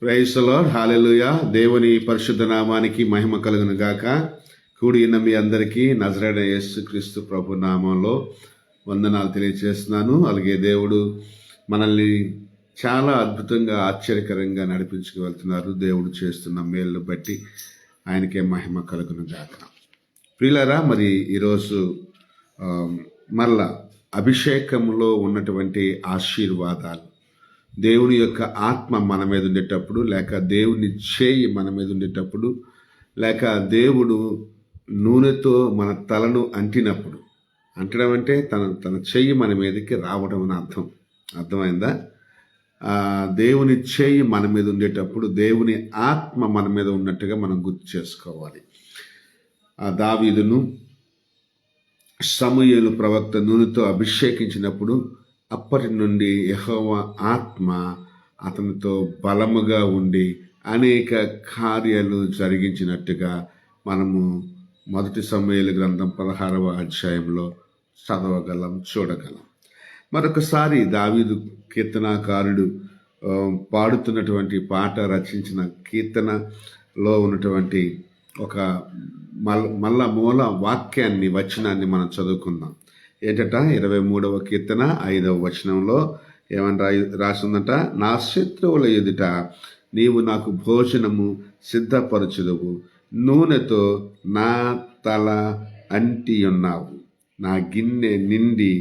Praise the Lord, హల్లెలూయా. దేవుని పరిశుద్ధ నామానికి మహిమ కలుగును గాక. కూడి ఉన్న మీ అందరికీ నజరేయుడైన యేసుక్రీస్తు ప్రభు నామంలో వందనాలు తెలియజేస్తున్నాను. అలాగే దేవుడు మనల్ని చాలా అద్భుతంగా ఆశ్చర్యకరంగా నడిపించుకు వెళ్తున్నారు. దేవుడు చేస్తున్న మేలు బట్టి ఆయనకే మహిమ కలుగును గాక. ప్రియులారా, మరి ఈరోజు మరలా అభిషేకంలో ఉన్నటువంటి ఆశీర్వాదాలు, దేవుని యొక్క ఆత్మ మన మీద ఉండేటప్పుడు, లేక దేవుని చేయి మన మీద ఉండేటప్పుడు, లేక దేవుడు నూనెతో మన తలను అంటినప్పుడు, అంటడం అంటే తన చెయ్యి మన మీదకి రావడం అని అర్థమైందా? దేవుని చేయి మన మీద ఉండేటప్పుడు దేవుని ఆత్మ మన మీద ఉన్నట్టుగా మనం గుర్తు చేసుకోవాలి. దావీదును సమూయేలు ప్రవక్త నూనెతో అభిషేకించినప్పుడు అప్పటి నుండి యెహోవా ఆత్మ అతనితో బలముగా ఉండి అనేక కార్యాలు జరిగించినట్టుగా మనము 1 సమూయేలు గ్రంథం 16వ అధ్యాయంలో చదవగలం, చూడగలం. మరొకసారి దావీదు కీర్తనాకారుడు పాడుతున్నటువంటి పాట, రచించిన కీర్తనలో ఉన్నటువంటి ఒక మూల వాక్యాన్ని, వచనాన్ని మనం చదువుకుందాం. ఏంటట? 23వ కీర్తన 5వ వచనంలో ఏమని రాసిందట? నా శత్రువుల ఎదుట నీవు నాకు భోజనము సిద్ధపరచుదువు, నూనెతో నా తల అంటి ఉన్నావు, నా గిన్నె నిండి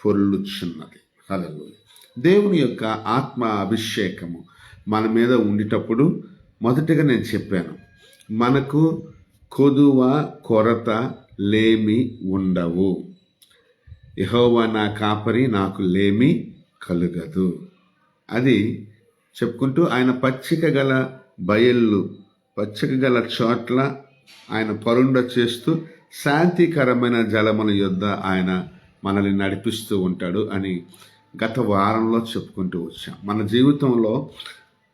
పొర్లుచున్నది. హల్లెలూయా. దేవుని యొక్క ఆత్మ అభిషేకము మన మీద ఉండేటప్పుడు మొదటిగా నేను చెప్పాను, మనకు కొదువ, కొరత, లేమి ఉండవు. యెహోవా నా కాపరి, నాకు లేమి కలుగదు. అది చెప్పుకుంటూ ఆయన పచ్చిక గల బయళ్ళు, పచ్చిక గల చోట్ల ఆయన పరుండ చేస్తూ శాంతికరమైన జలముల యొద్ద ఆయన మనల్ని నడిపిస్తూ ఉంటాడు అని గత వారంలో చెప్పుకుంటూ వచ్చాం. మన జీవితంలో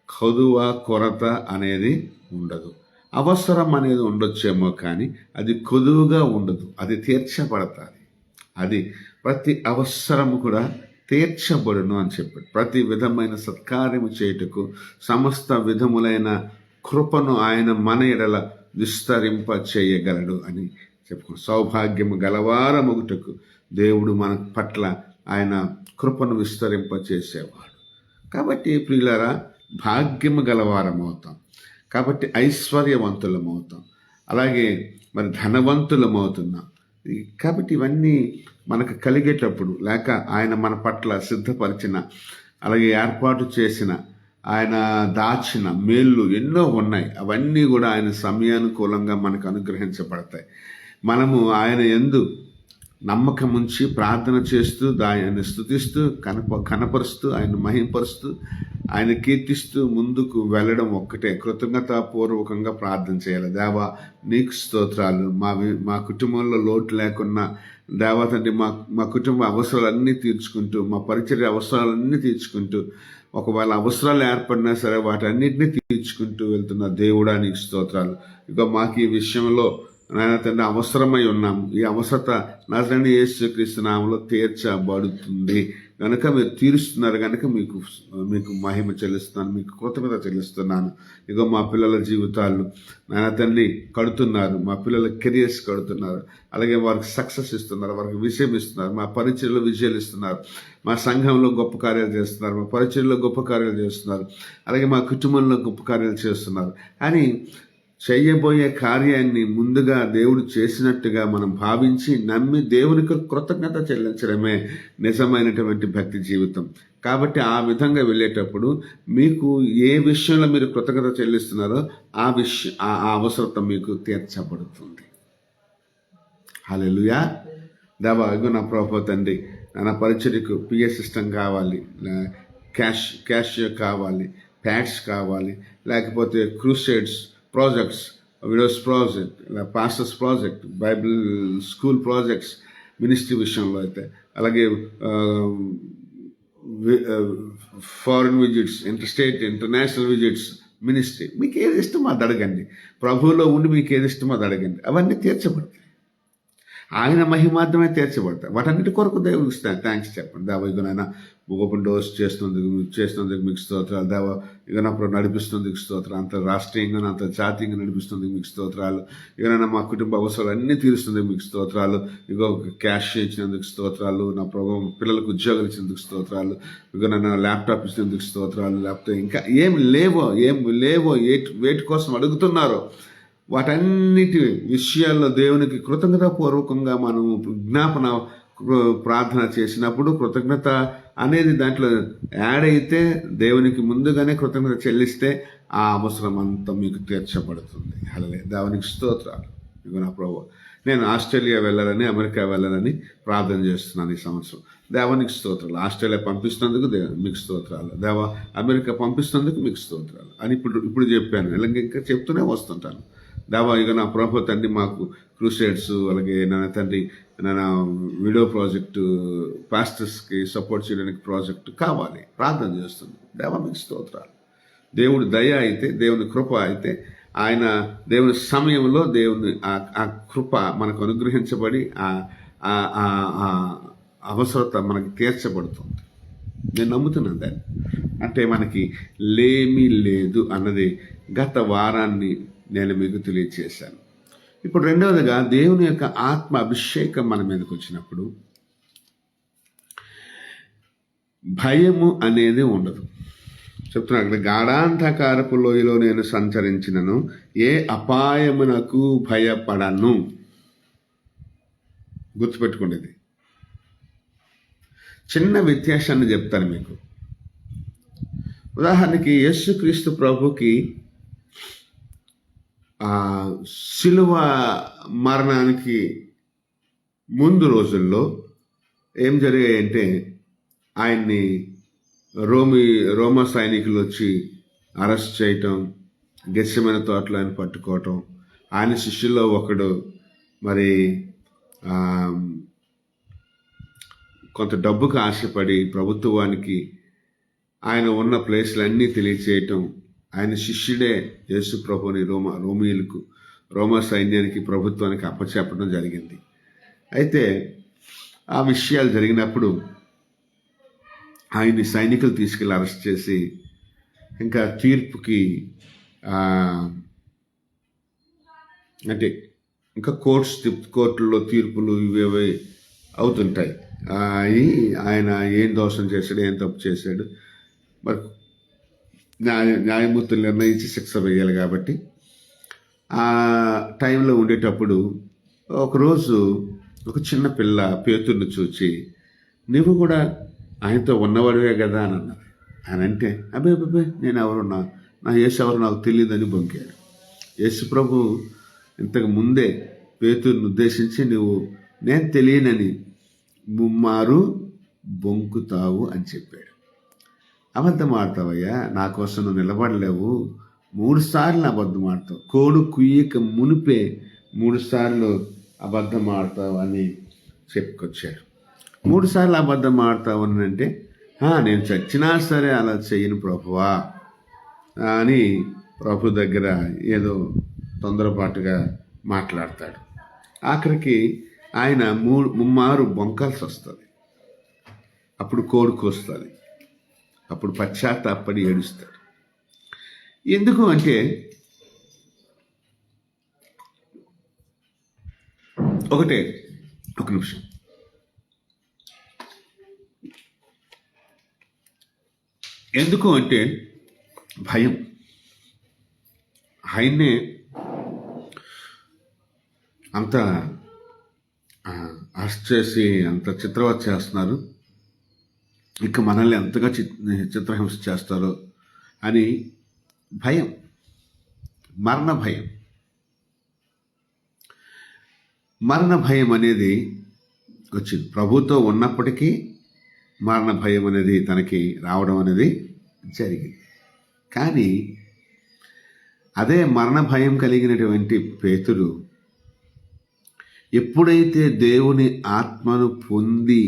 కొదువ, కొరత అనేది ఉండదు. అవసరం అనేది ఉండొచ్చేమో, కానీ అది కొదువుగా ఉండదు. అది తీర్చబడతాది. అది ప్రతి అవసరము కూడా తీర్చబడును అని చెప్పాడు. ప్రతి విధమైన సత్కార్యము చేయుటకు సమస్త విధములైన కృపను ఆయన మన ఎడల విస్తరింప చేయగలడు అని చెప్పుకున్నాం. సౌభాగ్యము గలవారమగుటకు దేవుడు మన పట్ల ఆయన కృపను విస్తరింప చేసేవాడు. కాబట్టి ప్రియులారా, భాగ్యము గలవారమవుతాం, కాబట్టి ఐశ్వర్యవంతులమవుతాం, అలాగే మరి ధనవంతులమవుతున్నాం. కాబట్టి ఇవన్నీ మనకు కలిగేటప్పుడు, లేక ఆయన మన పట్ల సిద్ధపరిచిన, అలాగే ఏర్పాటు చేసిన, ఆయన దాచిన మేళ్ళు ఎన్నో ఉన్నాయి. అవన్నీ కూడా ఆయన సమయానుకూలంగా మనకు అనుగ్రహించబడతాయి. మనము ఆయన యందు నమ్మకం ఉంచి ప్రార్థన చేస్తూ, ఆయన స్తుతిస్తూ, కనపరుస్తూ, ఆయన మహింపరుస్తూ, ఆయన కీర్తిస్తూ ముందుకు వెళ్ళడం ఒక్కటే. కృతజ్ఞతాపూర్వకంగా ప్రార్థన చేయాలి. దేవా నీకు స్తోత్రాలు, మా కుటుంబంలో లోటు లేకున్నా దేవా తండ్రి, మా కుటుంబ అవసరాలన్నీ తీర్చుకుంటూ, మా పరిచర్య అవసరాలన్నీ తీర్చుకుంటూ, ఒకవేళ అవసరాలు ఏర్పడినా సరే వాటన్నిటినీ తీర్చుకుంటూ వెళ్తున్న దేవుడా నీకు స్తోత్రాలు. ఇక మాకు ఈ విషయంలో నాయన తండ్రి అవసరమై ఉన్నాము. ఈ అవసరత నజరేయుడైన యేసుక్రీస్తు నామములో తీర్చబడుతుంది కనుక మీరు తీరుస్తున్నారు కనుక మీకు మహిమ చెల్లిస్తున్నాను, మీకు కృతజ్ఞత చెల్లిస్తున్నాను. ఇగో మా పిల్లల జీవితాలు నాయన తండ్రి కడుతున్నారు, మా పిల్లల కెరియర్స్ కడుతున్నారు, అలాగే వారికి సక్సెస్ ఇస్తున్నారు, వారికి విజయం ఇస్తున్నారు, మా పరిచర్యలో విజయాలు ఇస్తున్నారు, మా సంఘంలో గొప్ప కార్యాలు చేస్తున్నారు, మా పరిచర్యలో గొప్ప కార్యాలు చేస్తున్నారు, అలాగే మా కుటుంబంలో గొప్ప కార్యాలు చేస్తున్నారు అని చేయబోయే కార్యాన్ని ముందుగా దేవుడు చేసినట్టుగా మనం భావించి నమ్మి దేవునికి కృతజ్ఞత చెల్లించడమే నిజమైనటువంటి భక్తి జీవితం. కాబట్టి ఆ విధంగా వెళ్ళేటప్పుడు మీకు ఏ విషయంలో మీరు కృతజ్ఞత చెల్లిస్తున్నారో ఆ అవసరత మీకు తీర్చబడుతుంది. హల్లెలూయా. దేవా ఇగో నా ప్రభువా తండ్రి, నా పరిచర్యకు పిఏ సిస్టమ్ కావాలి, క్యాష్ కావాలి, ప్యాడ్స్ కావాలి, లేకపోతే crusades projects, widows project, pastors project, Bible school projects, ministry విషయంలో అయితే, అలాగే foreign visits, interstate international visits, ministry, మీకు ఏది ఇష్టమో అది అడగండి. ప్రభువులో ఉండి మీకు ఏది ఇష్టమో అది అడగండి. అవన్నీ తీర్చబడతాయి. ఆయన మహిమార్థమే తీర్చబడతాయి. వాటన్నిటి కొరకు దేవుడికి థ్యాంక్స్ చెప్పండి. దేవ ఇక నాయన ఓపెన్ డోర్స్ చేస్తున్నందుకు మీకు స్తోత్రాలు. దేవ ఇక నా నడిపిస్తున్నందుకు స్తోత్రాలు. అంతర్రాష్ట్రీయంగా అంతర్జాతీయంగా నడిపిస్తుంది మీకు స్తోత్రాలు. ఇకనైనా మా కుటుంబ అవసరాలు అన్నీ తీరుస్తుంది మీకు స్తోత్రాలు. ఇగో క్యాష్ ఇచ్చినందుకు స్తోత్రాలు. నా ప్రభావం పిల్లలకు ఉద్యోగాలు ఇచ్చినందుకు స్తోత్రాలు. ఇక నన్ను ల్యాప్టాప్ ఇచ్చినందుకు స్తోత్రాలు. లేకపోతే ఇంకా ఏం లేవో వేటి కోసం అడుగుతున్నారో వాటన్నిటి విషయాల్లో దేవునికి కృతజ్ఞతాపూర్వకంగా మనం విజ్ఞాపన ప్రార్థన చేసినప్పుడు కృతజ్ఞత అనేది దాంట్లో యాడ్ అయితే దేవునికి ముందుగానే కృతజ్ఞత చెల్లిస్తే ఆ అవసరం అంతా మీకు తీర్చబడుతుంది. అలాగే దేవునికి స్తోత్రాలు. ఇగో నా ప్రభు, నేను ఆస్ట్రేలియా వెళ్ళాలని అమెరికా వెళ్ళాలని ప్రార్థన చేస్తున్నాను ఈ సంవత్సరం. దేవానికి స్తోత్రాలు. ఆస్ట్రేలియా పంపిస్తున్నందుకు మీకు స్తోత్రాలు. దేవ అమెరికా పంపిస్తున్నందుకు మీకు స్తోత్రాలు అని ఇప్పుడు చెప్పాను. ఇలాగ ఇంకా చెప్తూనే వస్తుంటాను. దేవా ఇక నా ప్రభు తండ్రి మాకు క్రూసేడ్స్ అలాగే నా తండ్రి నా వీడియో ప్రాజెక్టు పాస్టర్స్కి సపోర్ట్ చేయడానికి ప్రాజెక్టు కావాలి ప్రార్థన చేస్తుంది. దేవా మీకు స్తోత్రాలు. దేవుడి దయ అయితే, దేవుని కృప అయితే, ఆయన దేవుని సమయంలో దేవుని ఆ కృప మనకు అనుగ్రహించబడి ఆ అవసరత మనకి తీర్చబడుతుంది. నేను నమ్ముతున్నాను దాన్ని. అంటే మనకి లేమి లేదు అన్నది గత వారాన్ని నేను మీకు తెలియచేశాను. ఇప్పుడు రెండవదిగా దేవుని యొక్క ఆత్మ అభిషేకం మన మీదకి వచ్చినప్పుడు భయము అనేది ఉండదు. చెప్తున్నా అక్కడ, గాఢాంధకారపు లోయలో నేను సంచరించినను ఏ అపాయమునకు భయపడను. గుర్తుపెట్టుకునేది చిన్న వ్యత్యాసాన్ని చెప్తాను మీకు. ఉదాహరణకి యేసుక్రీస్తు ప్రభుకి శిలువ మరణానికి ముందు రోజుల్లో ఏం జరిగాయంటే ఆయన్ని రోమా సైనికులు వచ్చి అరెస్ట్ చేయటం, గెత్సెమనే తోటలో ఆయన పట్టుకోవటం, ఆయన శిష్యుల్లో ఒకడు మరి కొంత డబ్బుకు ఆశపడి ప్రభుత్వానికి ఆయన ఉన్న ప్లేస్లన్నీ తెలియచేయటం, ఆయన శిష్యుడే యేసు ప్రభుని రోమా సైన్యానికి ప్రభుత్వానికి అప్పచెప్పడం జరిగింది. అయితే ఆ విషయాలు జరిగినప్పుడు ఆయన్ని సైనికులు తీసుకెళ్ళి అరెస్ట్ చేసి ఇంకా తీర్పుకి అంటే ఇంకా కోర్టుల్లో తీర్పులు ఇవేవి అవుతుంటాయి. ఆయన ఏం దోషం చేశాడు, ఏం తప్పు చేశాడు, మరి న్యాయమూర్తులు నిర్ణయించి శిక్ష వేయాలి. కాబట్టి ఆ టైంలో ఉండేటప్పుడు ఒకరోజు ఒక చిన్న పిల్ల పేతుర్ని చూచి, నువ్వు కూడా ఆయనతో ఉన్నవాడివే కదా అని అన్నారు. ఆయన అంటే అబ్బే నేను ఎవరున్నా, నా యేసు ఎవరు నాకు తెలియదని బొంకాడు. యేసు ప్రభు ఇంతకు ముందే పేతుర్ని ఉద్దేశించి, నువ్వు నేను తెలియనని ముమ్మారు బొంకుతావు అని చెప్పాడు. అబద్ధం ఆడతావయ్యా, నా కోసం నువ్వు నిలబడలేవు, 3 సార్లు అబద్ధం ఆడతావు, కోడు కుయ్యక మునిపే 3 సార్లు అబద్ధం ఆడతావు అని చెప్పుకొచ్చాడు. 3 సార్లు అబద్ధం ఆడతావు అని అంటే, నేను చచ్చినా సరే అలా చెయ్యను ప్రభువా అని ప్రభు దగ్గర ఏదో తొందరపాటుగా మాట్లాడతాడు. ఆఖరికి ఆయన ముమ్మారు బొంకాల్సి వస్తుంది. అప్పుడు కోడుకు వస్తుంది. అప్పుడు పశ్చాత్తాపడి ఏడుస్తాడు. ఎందుకు అంటే ఒక నిమిషం. ఎందుకు అంటే భయం. ఆయన్నే అంత అరెస్ట్ చేసి అంత చిత్రవత చేస్తున్నారు, ఇక మనల్ని ఎంతగా చిత్రహింస చేస్తారో అని భయం, మరణ భయం. మరణ భయం అనేది వచ్చింది. ప్రభుతో ఉన్నప్పటికీ మరణ భయం అనేది తనకి రావడం అనేది జరిగింది. కానీ అదే మరణ భయం కలిగినటువంటి పేతురు ఎప్పుడైతే దేవుని ఆత్మను పొంది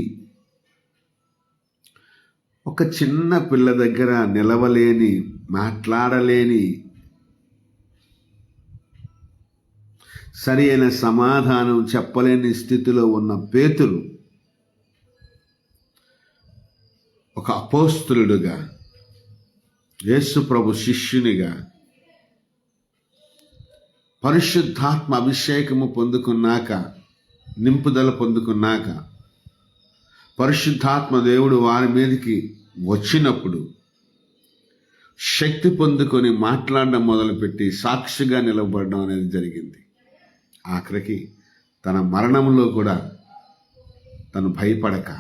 ఒక చిన్న పిల్ల దగ్గర నిలవలేని, మాట్లాడలేని, సరి అయిన సమాధానం చెప్పలేని స్థితిలో ఉన్న పేతురు ఒక అపోస్తలుడుగా, యేసు ప్రభు శిష్యునిగా, పరిశుద్ధాత్మ అభిషేకము పొందుకున్నాక, నింపుదల పొందుకున్నాక, పరిశుద్ధాత్మ దేవుడు వారి మీదకి వచ్చినప్పుడు శక్తి పొందుకొని మాట్లాడడం మొదలుపెట్టి సాక్షిగా నిలబడడం అనేది జరిగింది. ఆఖరికి తన మరణంలో కూడా తను భయపడక,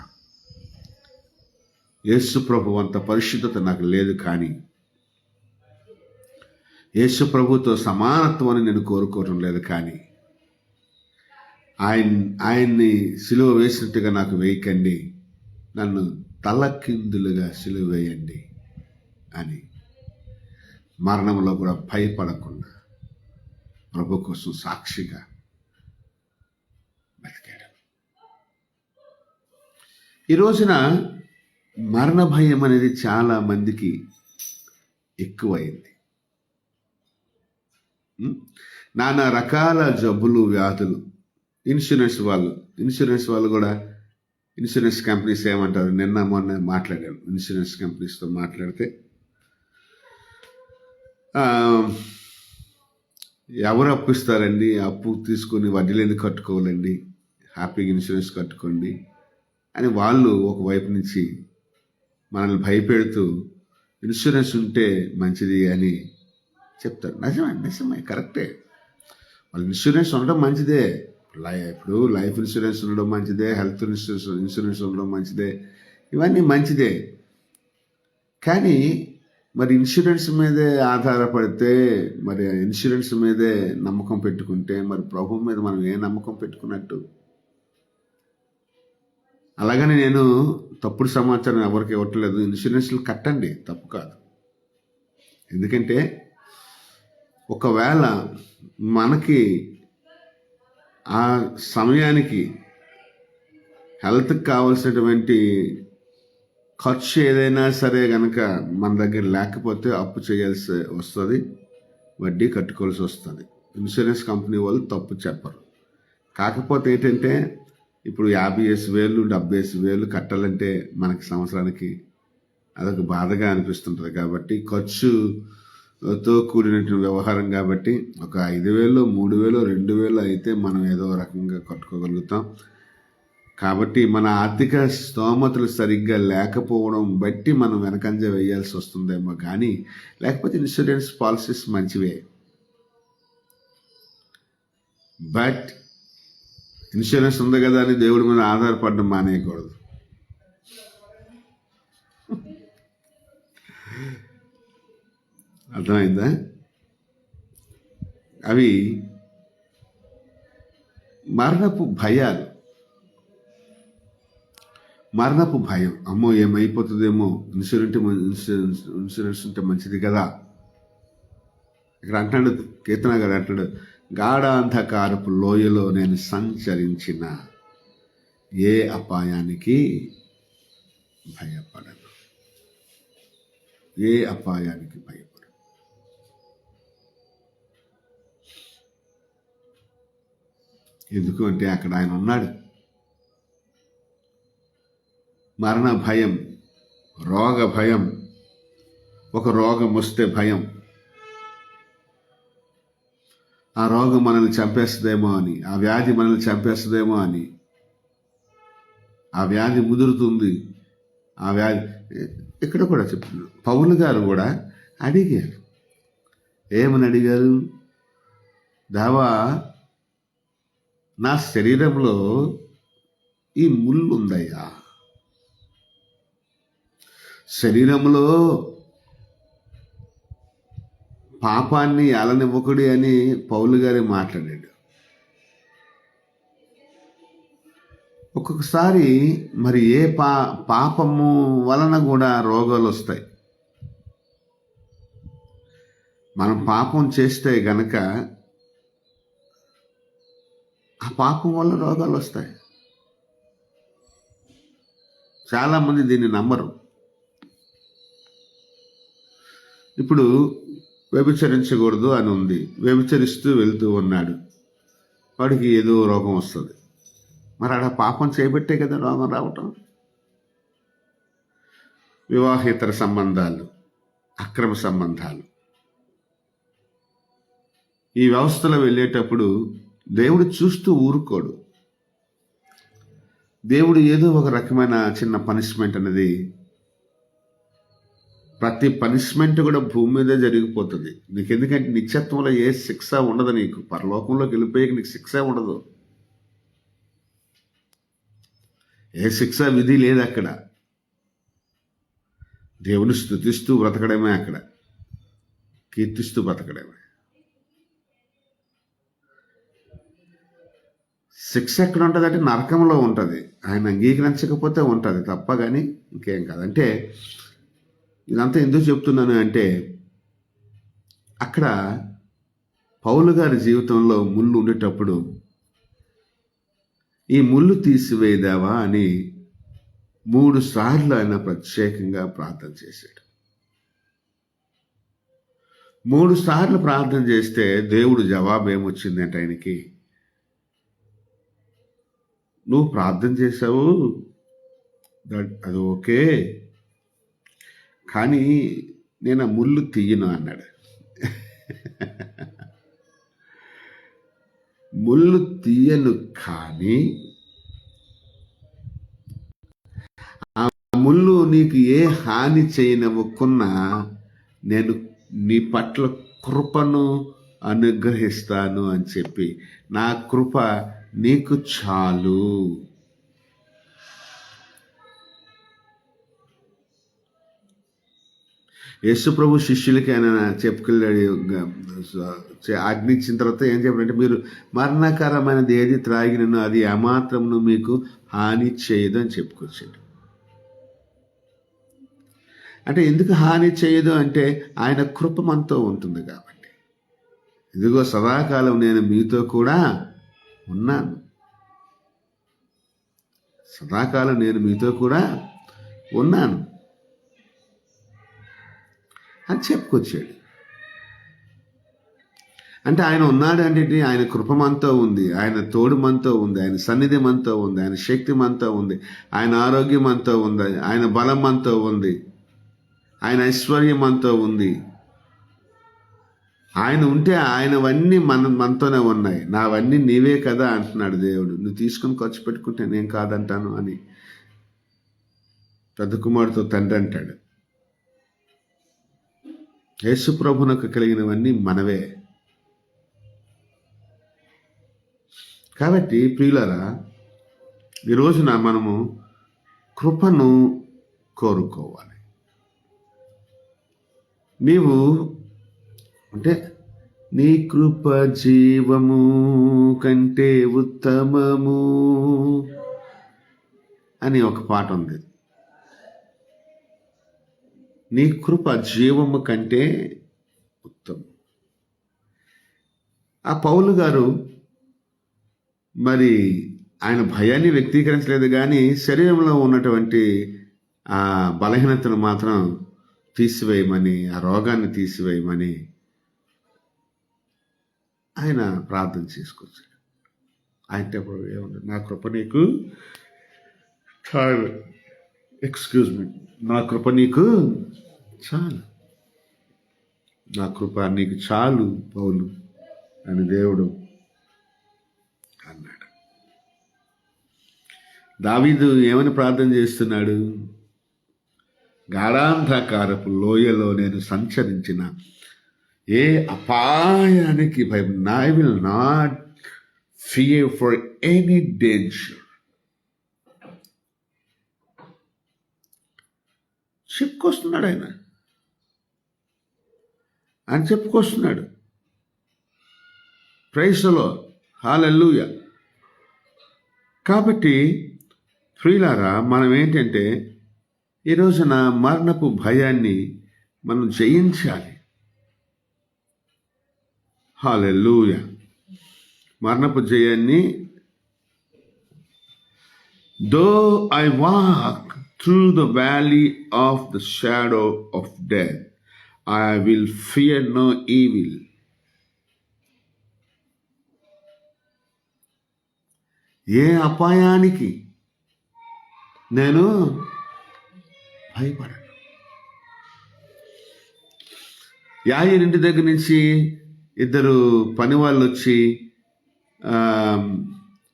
యేసు ప్రభు అంత పరిశుద్ధత నాకు లేదు, కానీ యేసు ప్రభుతో సమానత్వాన్ని నేను కోరుకోవడం లేదు, కానీ ఆయన్ని సిలువ వేసినట్టుగా నాకు వేయకండి, నన్ను తలకిందులుగా సిలువ వేయండి అని మరణంలో కూడా భయపడకుండా ప్రభు కోసం సాక్షిగా బతికాడు. ఈ రోజున మరణ భయం అనేది చాలా మందికి ఎక్కువైంది. నానా రకాల జబ్బులు, వ్యాధులు. ఇన్సూరెన్స్ వాళ్ళు కూడా, ఇన్సూరెన్స్ కంపెనీస్ ఏమంటారు, నిన్న మొన్న మాట్లాడాను ఇన్సూరెన్స్ కంపెనీస్తో మాట్లాడితే, ఎవరు అప్పు ఇస్తారండి, అప్పు తీసుకొని వడ్డీలు కట్టుకోవాలండి, హ్యాపీగా ఇన్సూరెన్స్ కట్టుకోండి అని వాళ్ళు ఒకవైపు నుంచి మనల్ని భయపెడుతూ ఇన్సూరెన్స్ ఉంటే మంచిది అని చెప్తారు. నిజమే, కరెక్టే. వాళ్ళు ఇన్సూరెన్స్ ఉండడం మంచిదే. ఇప్పుడు లైఫ్ ఇన్సూరెన్స్ ఉండడం మంచిదే, హెల్త్ ఇన్సూరెన్స్ ఉండడం మంచిదే, ఇవన్నీ మంచిదే. కానీ మరి ఇన్సూరెన్స్ మీదే ఆధారపడితే, మరి ఇన్సూరెన్స్ మీదే నమ్మకం పెట్టుకుంటే, మరి ప్రభు మీద మనం ఏ నమ్మకం పెట్టుకున్నట్టు? అలాగని నేను తప్పుడు సమాచారం ఎవరికి ఇవ్వట్లేదు. ఇన్సూరెన్స్లు కట్టండి, తప్పు కాదు. ఎందుకంటే ఒకవేళ మనకి ఆ సమయానికి హెల్త్కి కావాల్సినటువంటి ఖర్చు ఏదైనా సరే కనుక మన దగ్గర లేకపోతే అప్పు చేయాల్సి వస్తుంది, వడ్డీ కట్టుకోవాల్సి వస్తుంది. ఇన్సూరెన్స్ కంపెనీ వాళ్ళు తప్పు చెప్పరు. కాకపోతే ఏంటంటే ఇప్పుడు 50,000 70,000 కట్టాలంటే మనకి సంవత్సరానికి అదొక బాధగా అనిపిస్తుంటుంది. కాబట్టి ఖర్చుతో కూడినటువంటి వ్యవహారం కాబట్టి ఒక 5,000, 3,000, 2,000 అయితే మనం ఏదో రకంగా కట్టుకోగలుగుతాం. కాబట్టి మన ఆర్థిక స్తోమతలు సరిగ్గా లేకపోవడం బట్టి మనం వెనకంజ వేయాల్సి వస్తుందేమో, కానీ లేకపోతే ఇన్సూరెన్స్ పాలసీస్ మంచివే. బట్ ఇన్సూరెన్స్ ఉంది కదా అని దేవుడి మీద ఆధారపడడం మానేయకూడదు. అర్థమైందా? అవి మరణపు భయాలు, మరణపు భయం. అమ్మో ఏమైపోతుందేమో, ఇన్సూరెన్స్ ఉంటే మంచిది కదా. ఇక్కడ అంటాడు కీర్తన గారు, అంటాడు, గాఢాంధకారపు లోయలో నేను సంచరించిన ఏ అపాయానికి భయపడను, ఏ అపాయానికి భయపడను. ఎందుకు అంటే అక్కడ ఆయన ఉన్నాడు. మరణ భయం, రోగ భయం, ఒక రోగం వస్తే భయం, ఆ రోగం మనల్ని చంపేస్తుందేమో అని, ఆ వ్యాధి మనల్ని చంపేస్తుందేమో అని, ఆ వ్యాధి ముదురుతుంది, ఆ వ్యాధి. ఇక్కడ కూడా చెప్తున్నారు, పౌలు గారు కూడా అడిగారు. ఏమని అడిగారు? దేవా, నా శరీరంలో ఈ ముళ్ళు ఉందయ్యా, శరీరంలో పాపాన్ని అలనివ్వకుడి అని పౌలు గారే మాట్లాడాడు. ఒక్కొక్కసారి మరి ఏ పాపము వలన కూడా రోగాలు వస్తాయి. మనం పాపం చేస్తే గనక ఆ పాపం వల్ల రోగాలు వస్తాయి. చాలామంది దీన్ని నమ్మరు. ఇప్పుడు వ్యభిచరించకూడదు అని ఉంది, వ్యభిచరిస్తూ వెళ్తూ ఉన్నాడు. వాడికి ఏదో రోగం వస్తుంది. మరి ఆడ పాపం చేయబట్టే కదా రోగం రావటం. వివాహేతర సంబంధాలు, అక్రమ సంబంధాలు, ఈ వ్యవస్థలో వెళ్ళేటప్పుడు దేవుడు చూస్తూ ఊరుకోడు. దేవుడు ఏదో ఒక రకమైన చిన్న పనిష్మెంట్ అనేది, ప్రతి పనిష్మెంట్ కూడా భూమి మీదే జరిగిపోతుంది. నీకు ఎందుకంటే నిత్యత్వంలో ఏ శిక్ష ఉండదు. నీకు పరలోకంలోకి వెళ్ళిపోయాక నీకు శిక్ష ఉండదు. ఏ శిక్ష విధి లేదు అక్కడ. దేవుని స్తుతిస్తూ బ్రతకడమే, అక్కడ కీర్తిస్తూ బ్రతకడమే. శిక్ష ఎక్కడ ఉంటుంది అంటే నరకంలో ఉంటుంది. ఆయన అంగీకరించకపోతే ఉంటుంది తప్ప, కానీ ఇంకేం కాదు. అంటే ఇదంతా ఎందుకు చెప్తున్నాను అంటే, అక్కడ పౌలు గారి జీవితంలో ముళ్ళు ఉండేటప్పుడు ఈ ముళ్ళు తీసివేయదావా అని 3 సార్లు ఆయన ప్రత్యేకంగా ప్రార్థన చేశాడు. 3 సార్లు ప్రార్థన చేస్తే దేవుడు జవాబు ఏమొచ్చిందంటే ఆయనకి, నువ్వు ప్రార్థన చేశావు, అది ఓకే, కానీ నేను ఆ ముళ్ళు తీయను అన్నాడు. ముళ్ళు తీయను, కానీ ఆ ముళ్ళు నీకు ఏ హాని చేయనివ్వకున్నా నేను నీ పట్ల కృపను అనుగ్రహిస్తాను అని చెప్పి, నా కృప నీకు చాలు. యేసు ప్రభు శిష్యులకి ఆయన చెప్పుకెళ్ళాడు, ఆజ్ఞించిన తర్వాత ఏం చెప్పాడంటే, మీరు మరణకరమైనది ఏది త్రాగినను అది ఏమాత్రమును మీకు హాని చేయదు అని చెప్పుకొచ్చాడు. అంటే ఎందుకు హాని చేయదు అంటే, ఆయన కృప మనతో ఉంటుంది కాబట్టి. ఇదిగో సదాకాలం నేను మీతో కూడా ఉన్నాను, సదాకాలం నేను మీతో కూడా ఉన్నాను అని చెప్పుకొచ్చాడు. అంటే ఆయన ఉన్నాడు అంటే ఆయన కృప మనతో ఉంది, ఆయన తోడు మనతో ఉంది, ఆయన సన్నిధి మనతో ఉంది, ఆయన శక్తి మనతో ఉంది, ఆయన ఆరోగ్యం మనతో ఉంది, ఆయన బలం మనతో ఉంది, ఆయన ఐశ్వర్యం మనతో ఉంది. ఆయన ఉంటే ఆయనవన్నీ మనతోనే ఉన్నాయి. నావన్నీ నీవే కదా అంటున్నాడు దేవుడు. నువ్వు తీసుకుని ఖర్చు పెట్టుకుంటే నేను కాదంటాను అని పెద్ద కుమారుడితో తండ్రి అంటాడు. యేసు ప్రభునకు కలిగినవన్నీ మనవే. కాబట్టి ప్రియులారా, ఈ రోజున మనము కృపను కోరుకోవాలి. నీవు అంటే నీ కృప జీవము కంటే ఉత్తమము అని ఒక పాట ఉంది. నీ కృప జీవము కంటే ఉత్తమం. ఆ పౌలు గారు మరి ఆయన భయాన్ని వ్యక్తీకరించలేదు, కానీ శరీరంలో ఉన్నటువంటి ఆ బలహీనతను మాత్రం తీసివేయమని, ఆ రోగాన్ని తీసివేయమని ఆయన ప్రార్థన చేసుకొచ్చాడు. ఆయనతో ఏముంది, నా కృప నీకు చాలు, నా కృప నీకు చాలు, నా కృప నీకు చాలు పౌలు అని దేవుడు అన్నాడు. దావీదు ఏమని ప్రార్థన చేస్తున్నాడు? గాఢాంధకారపు లోయలో నేను సంచరించిన ఏ అపాయానికి భయం, I will not fear for any danger. చెప్పుకొస్తున్నాడు ఆయన చెప్పుకొస్తున్నాడు. Praise the Lord, hallelujah. కాబట్టి ప్రియులారా, మనం ఏంటంటే ఈ రోజున మరణపు భయాన్ని మనం జయించాలి. హల్లెలూయా. మరణపు జయాన్ని, though I walk through the valley of the shadow of death, I will fear no evil. ఏ అపాయానికి నేను భయపడను. యాయీరు ఇంటి దగ్గర నుంచి ఇద్దరు పని వాళ్ళు వచ్చి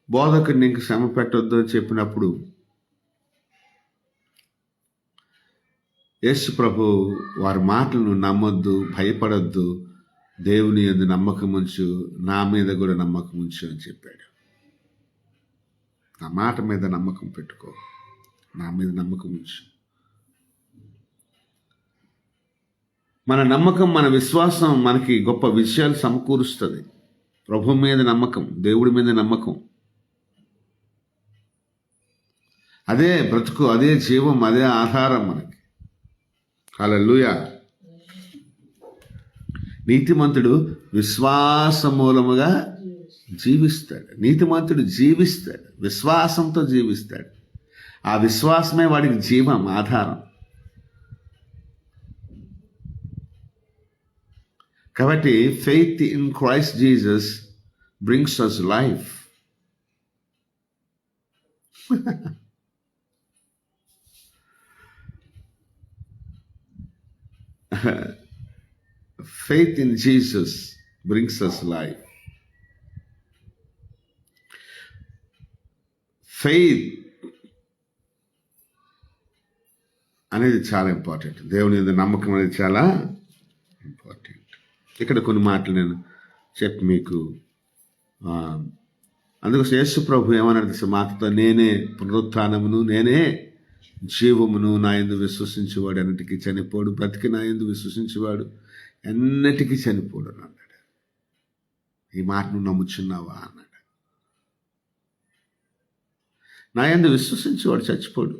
బోధకుడిని ఇంక శ్రమ పెట్టొద్దు అని చెప్పినప్పుడు యేసు ప్రభు వారి మాటలను నమ్మొద్దు, భయపడొద్దు, దేవుని యందు నమ్మకం ఉంచు, నా మీద కూడా నమ్మకం ఉంచు అని చెప్పాడు. నా మాట మీద నమ్మకం పెట్టుకో, నా మీద నమ్మకం ఉంచు. మన నమ్మకం, మన విశ్వాసం మనకి గొప్ప విషయాలు సమకూరుస్తుంది. ప్రభు మీద నమ్మకం, దేవుడి మీద నమ్మకం, అదే బ్రతుకు, అదే జీవం, అదే ఆధారం మనకి. హల్లెలూయా. నీతిమంతుడు విశ్వాస మూలముగా జీవిస్తాడు. నీతిమంతుడు జీవిస్తాడు, విశ్వాసంతో జీవిస్తాడు. ఆ విశ్వాసమే వాడికి జీవం, ఆధారం. కాబట్టి faith in Christ Jesus brings us life. Faith in Jesus brings us life. Faith అనేది చాలా ఇంపార్టెంట్. దేవుని మీద నమ్మకం అనేది చాలా ఇంపార్టెంట్. ఇక్కడ కొన్ని మాటలు నేను చెప్పి మీకు అందుకోసం యేసు ప్రభు ఏమన్నాడు మాటతో, నేనే పునరుత్థానమును, నేనే జీవమును, నా యందు విశ్వసించేవాడు అన్నిటికీ చనిపోడు, బ్రతికి నా యందు విశ్వసించేవాడు ఎన్నటికీ చనిపోడు అని అన్నాడు. ఈ మాట నువ్వు నమ్ముచున్నావా అన్నాడు. నా యందు విశ్వసించేవాడు చచ్చిపోడు,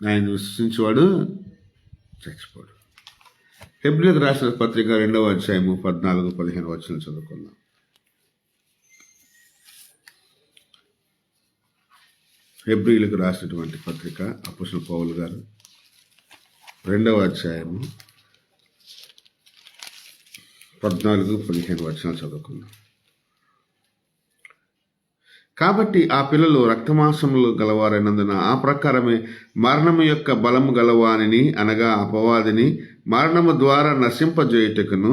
నా యందు విశ్వసించేవాడు చచ్చిపోడు. హెబ్రీయులకు రాసిన పత్రిక 2వ అధ్యాయము 14-15 వచనాలు చదువుకుందాం. హెబ్రీయులకు రాసినటువంటి పత్రిక అపోస్తలుడు పౌలు గారు 2వ అధ్యాయము 14-15 వచనాలు చదువుకుందాం. కాబట్టి ఆ పిల్లలు రక్తమాంసములు గలవారైనందున ఆ ప్రకారమే మరణము యొక్క బలము గలవానిని, అనగా అపవాదిని మరణము ద్వారా నశింపజేయుటకును,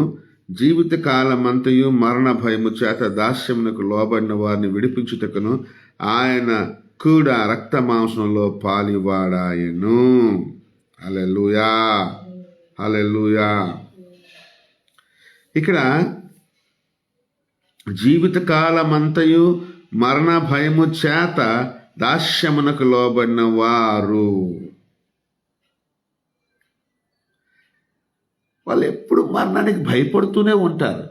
జీవిత కాలమంతయు మరణ భయము చేత దాస్యమునకు లోబడిన వారిని విడిపించుటకును ఆయన కూడా రక్త మాంసంలో పాలివాడాయను. హల్లెలూయా, హల్లెలూయా. ఇక్కడ జీవితకాలమంతయు మరణ భయము చేత దాస్యమునకు లోబడిన వారు, వాళ్ళు ఎప్పుడు మరణానికి భయపడుతూనే ఉంటారు.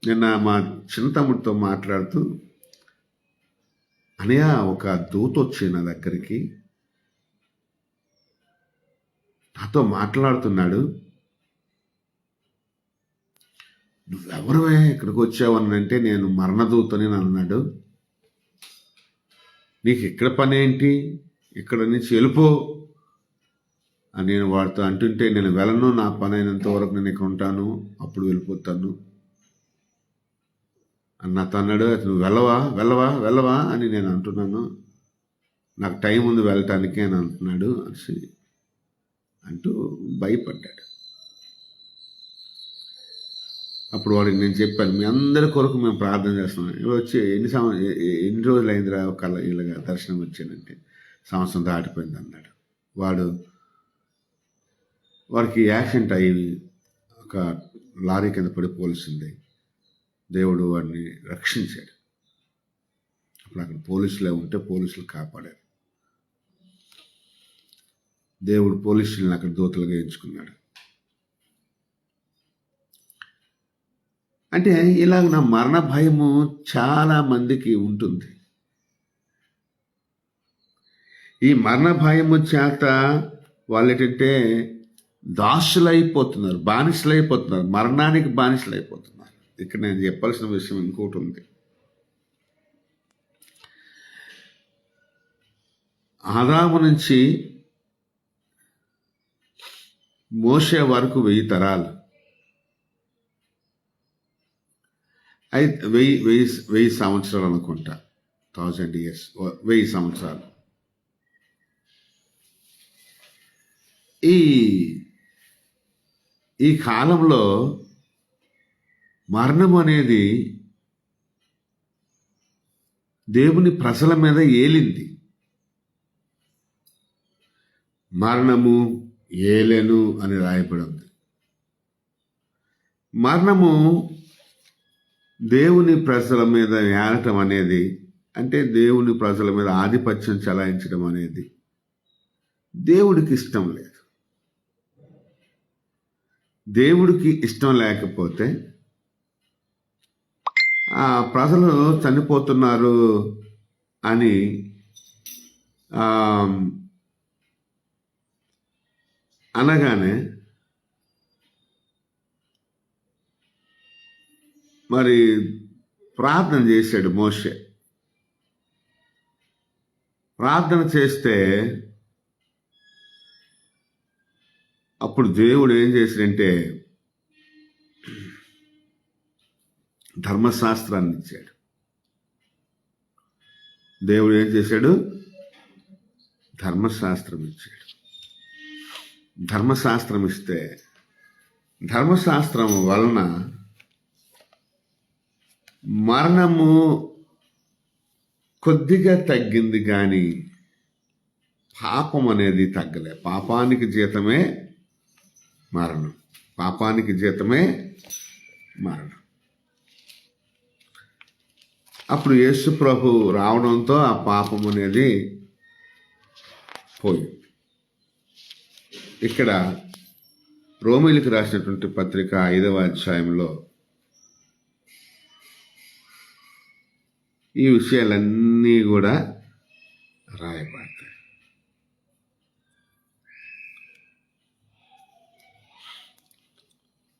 నిన్న మా చిన్న తమ్ముడితో మాట్లాడుతూ, అనయ్య ఒక దూత వచ్చి నా దగ్గరికి నాతో మాట్లాడుతున్నాడు, నువ్వెవరువే ఇక్కడికి వచ్చావనంటే నేను మరణదూతని అన్నాడు. నీకు ఇక్కడ పని ఏంటి, ఇక్కడ నుంచి వెళ్ళిపో అని నేను వాడితో అంటుంటే, నేను వెళ్ళను, నా పని అయినంత వరకు నేను ఇక్కడ ఉంటాను, అప్పుడు వెళ్ళిపోతాను నాతో అన్నాడు. నువ్వు వెళ్ళవా వెళ్ళవా వెళ్ళవా అని నేను అంటున్నాను, నాకు టైం ఉంది వెళ్ళటానికి అని అంటున్నాడు అని అంటూ భయపడ్డాడు. అప్పుడు వాడికి నేను చెప్పాను, మీ అందరి కొరకు మేము ప్రార్థన చేస్తున్నాం. వచ్చి ఎన్ని రోజులు అయిందిరా ఒక ఇలాగా దర్శనం వచ్చానంటే, సంవత్సరం దాటిపోయింది అన్నాడు. వాడికి యాక్సిడెంట్ అయ్యి ఒక లారీ కింద పడిపోవలసింది. దేవుడు వాడిని రక్షించాడు. అప్పుడు అక్కడ పోలీసులే ఉంటే పోలీసులు కాపాడారు. దేవుడు పోలీసులను అక్కడ దూతలుగా ఎంచుకున్నాడు. అంటే ఇలాగ నా మరణ భయము చాలా మందికి ఉంటుంది. ఈ మరణ భయము చేత వాళ్ళు ఏంటంటే దాసులైపోతున్నారు, బానిసలైపోతున్నారు, మరణానికి బానిసలైపోతున్నారు. ఇక్కడ నేను చెప్పాల్సిన విషయం ఇంకోటి ఉంది. ఆదాము నుంచి మోషే వరకు 1000 తరాలు. అయితే 1000 సంవత్సరాలు అనుకుంటా. 1000 years, 1000 సంవత్సరాలు. ఈ ఈ కాలంలో మరణం అనేది దేవుని ప్రజల మీద ఏలింది. మరణము ఏలెను అని రాయబడి ఉంది. మరణము దేవుని ప్రజల మీద ఏలటం అనేది, అంటే దేవుని ప్రజల మీద ఆధిపత్యం చెలాయించడం అనేది దేవుడికి ఇష్టం లేదు. దేవుడికి ఇష్టం లేకపోతే ఆ ప్రజలు చనిపోతున్నారు అని అనగానే మరి ప్రార్థన చేశాడు మోషే. ప్రార్థన చేస్తే అప్పుడు దేవుడు ఏం చేశాడంటే ధర్మశాస్త్రాన్ని ఇచ్చాడు. దేవుడు ఏం చేశాడు? ధర్మశాస్త్రం ఇచ్చాడు. ధర్మశాస్త్రం ఇస్తే ధర్మశాస్త్రం వలన మరణము కొద్దిగా తగ్గింది, కానీ పాపం అనేది తగ్గలే. పాపానికి జీతమే మరణం. పాపానికి జీతమే మరణం. అప్పుడు యేసు ప్రభు రావడంతో ఆ పాపం అనేది పోయింది. ఇక్కడ రోమీయులకు రాసినటువంటి పత్రిక 5వ అధ్యాయంలో ఈ విషయాలన్నీ కూడా రాయబడతాయి.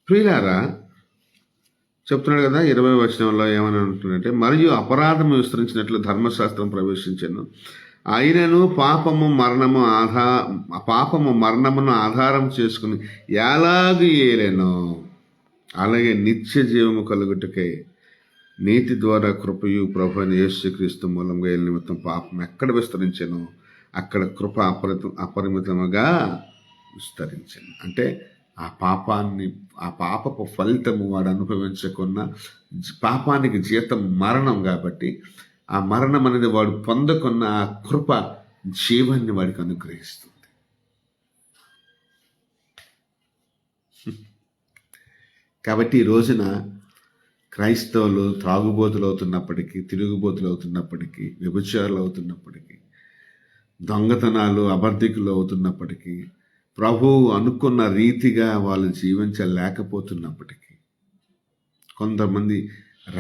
ప్రియులారా, చెప్తున్నాడు కదా 20వ వచనంలో ఏమని అంటున్నాడంటే, మరియు అపరాధం విస్తరించినట్లు ధర్మశాస్త్రం ప్రవేశించను, అయినను పాపము మరణమును ఆధారం చేసుకుని ఎలాగూ ఏలెనో అలాగే నిత్య జీవము కలుగుటకై నీతి ద్వారా కృపయు ప్రభువైన యేసుక్రీస్తు మూలంగా ఏలి నిమిత్తం పాపం ఎక్కడ విస్తరించెనో అక్కడ కృప అపరిమితముగా విస్తరించాను. అంటే ఆ పాపపు ఫలితము వాడు అనుభవించకున్న, పాపానికి జీతం మరణం కాబట్టి ఆ మరణం అనేది వాడు పొందకున్న ఆ కృప జీవాన్ని వాడికి అనుగ్రహిస్తుంది. కాబట్టి ఈ రోజున క్రైస్తవులు త్రాగుబోతులు అవుతున్నప్పటికీ, తిరుగుబోతులు అవుతున్నప్పటికీ, వ్యభిచారులు అవుతున్నప్పటికీ, దొంగతనాలు అబద్ధికులు అవుతున్నప్పటికీ, ప్రభువు అనుకున్న రీతిగా వాళ్ళు జీవించలేకపోతున్నప్పటికీ, కొంతమంది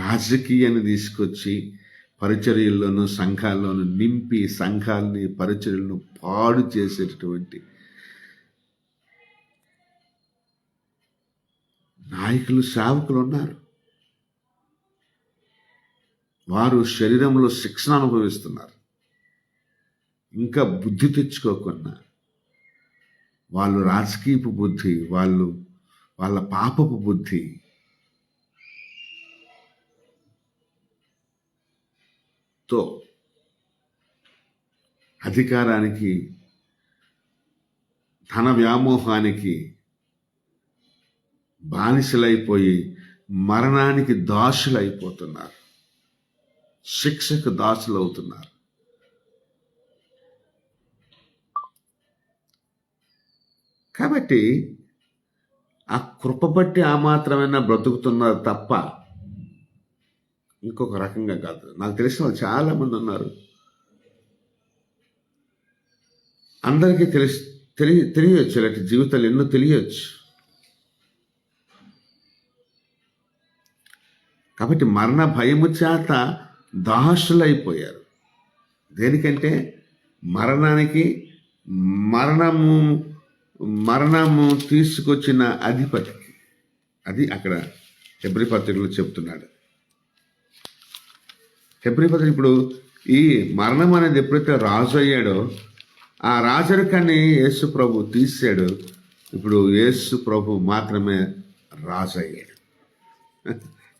రాజకీయాన్ని తీసుకొచ్చి పరిచర్యల్లోనూ సంఘాల్లోనూ నింపి సంఘాలని పరిచర్యలను పాడు చేసేటటువంటి నాయకులు, సేవకులు ఉన్నారు. వారు శరీరంలో శిక్షణ అనుభవిస్తున్నారు. ఇంకా బుద్ధి తెచ్చుకోకుండా వాళ్ళు రాజకీయపు బుద్ధి, వాళ్ళ పాపపు బుద్ధి తో అధికారానికి, ధన వ్యామోహానికి బానిసలైపోయి మరణానికి దాసులైపోతున్నారు, శిక్షకు దాసులు అవుతున్నారు. కాబట్టి ఆ కృప బట్టి ఆ మాత్రమైనా బ్రతుకుతున్నారు తప్ప ఇంకొక రకంగా కాదు. నాకు తెలిసిన వాళ్ళు చాలామంది ఉన్నారు. అందరికీ తెలియచ్చు, ఇలాంటి జీవితాలు ఎన్నో తెలియచ్చు. కాబట్టి మరణ భయము చేత దాసులైపోయారు. దేనికంటే మరణానికి, మరణము తీసుకొచ్చిన అధిపతికి. అది అక్కడ హెబ్రీ పత్రికలో చెప్తున్నాడు. హెబ్రీ పత్రిక ఇప్పుడు ఈ మరణం అనేది ఎప్పుడైతే రాజు అయ్యాడో ఆ రాజరికాన్ని యేసు ప్రభు తీసాడు. ఇప్పుడు యేసు ప్రభు మాత్రమే రాజు అయ్యాడు.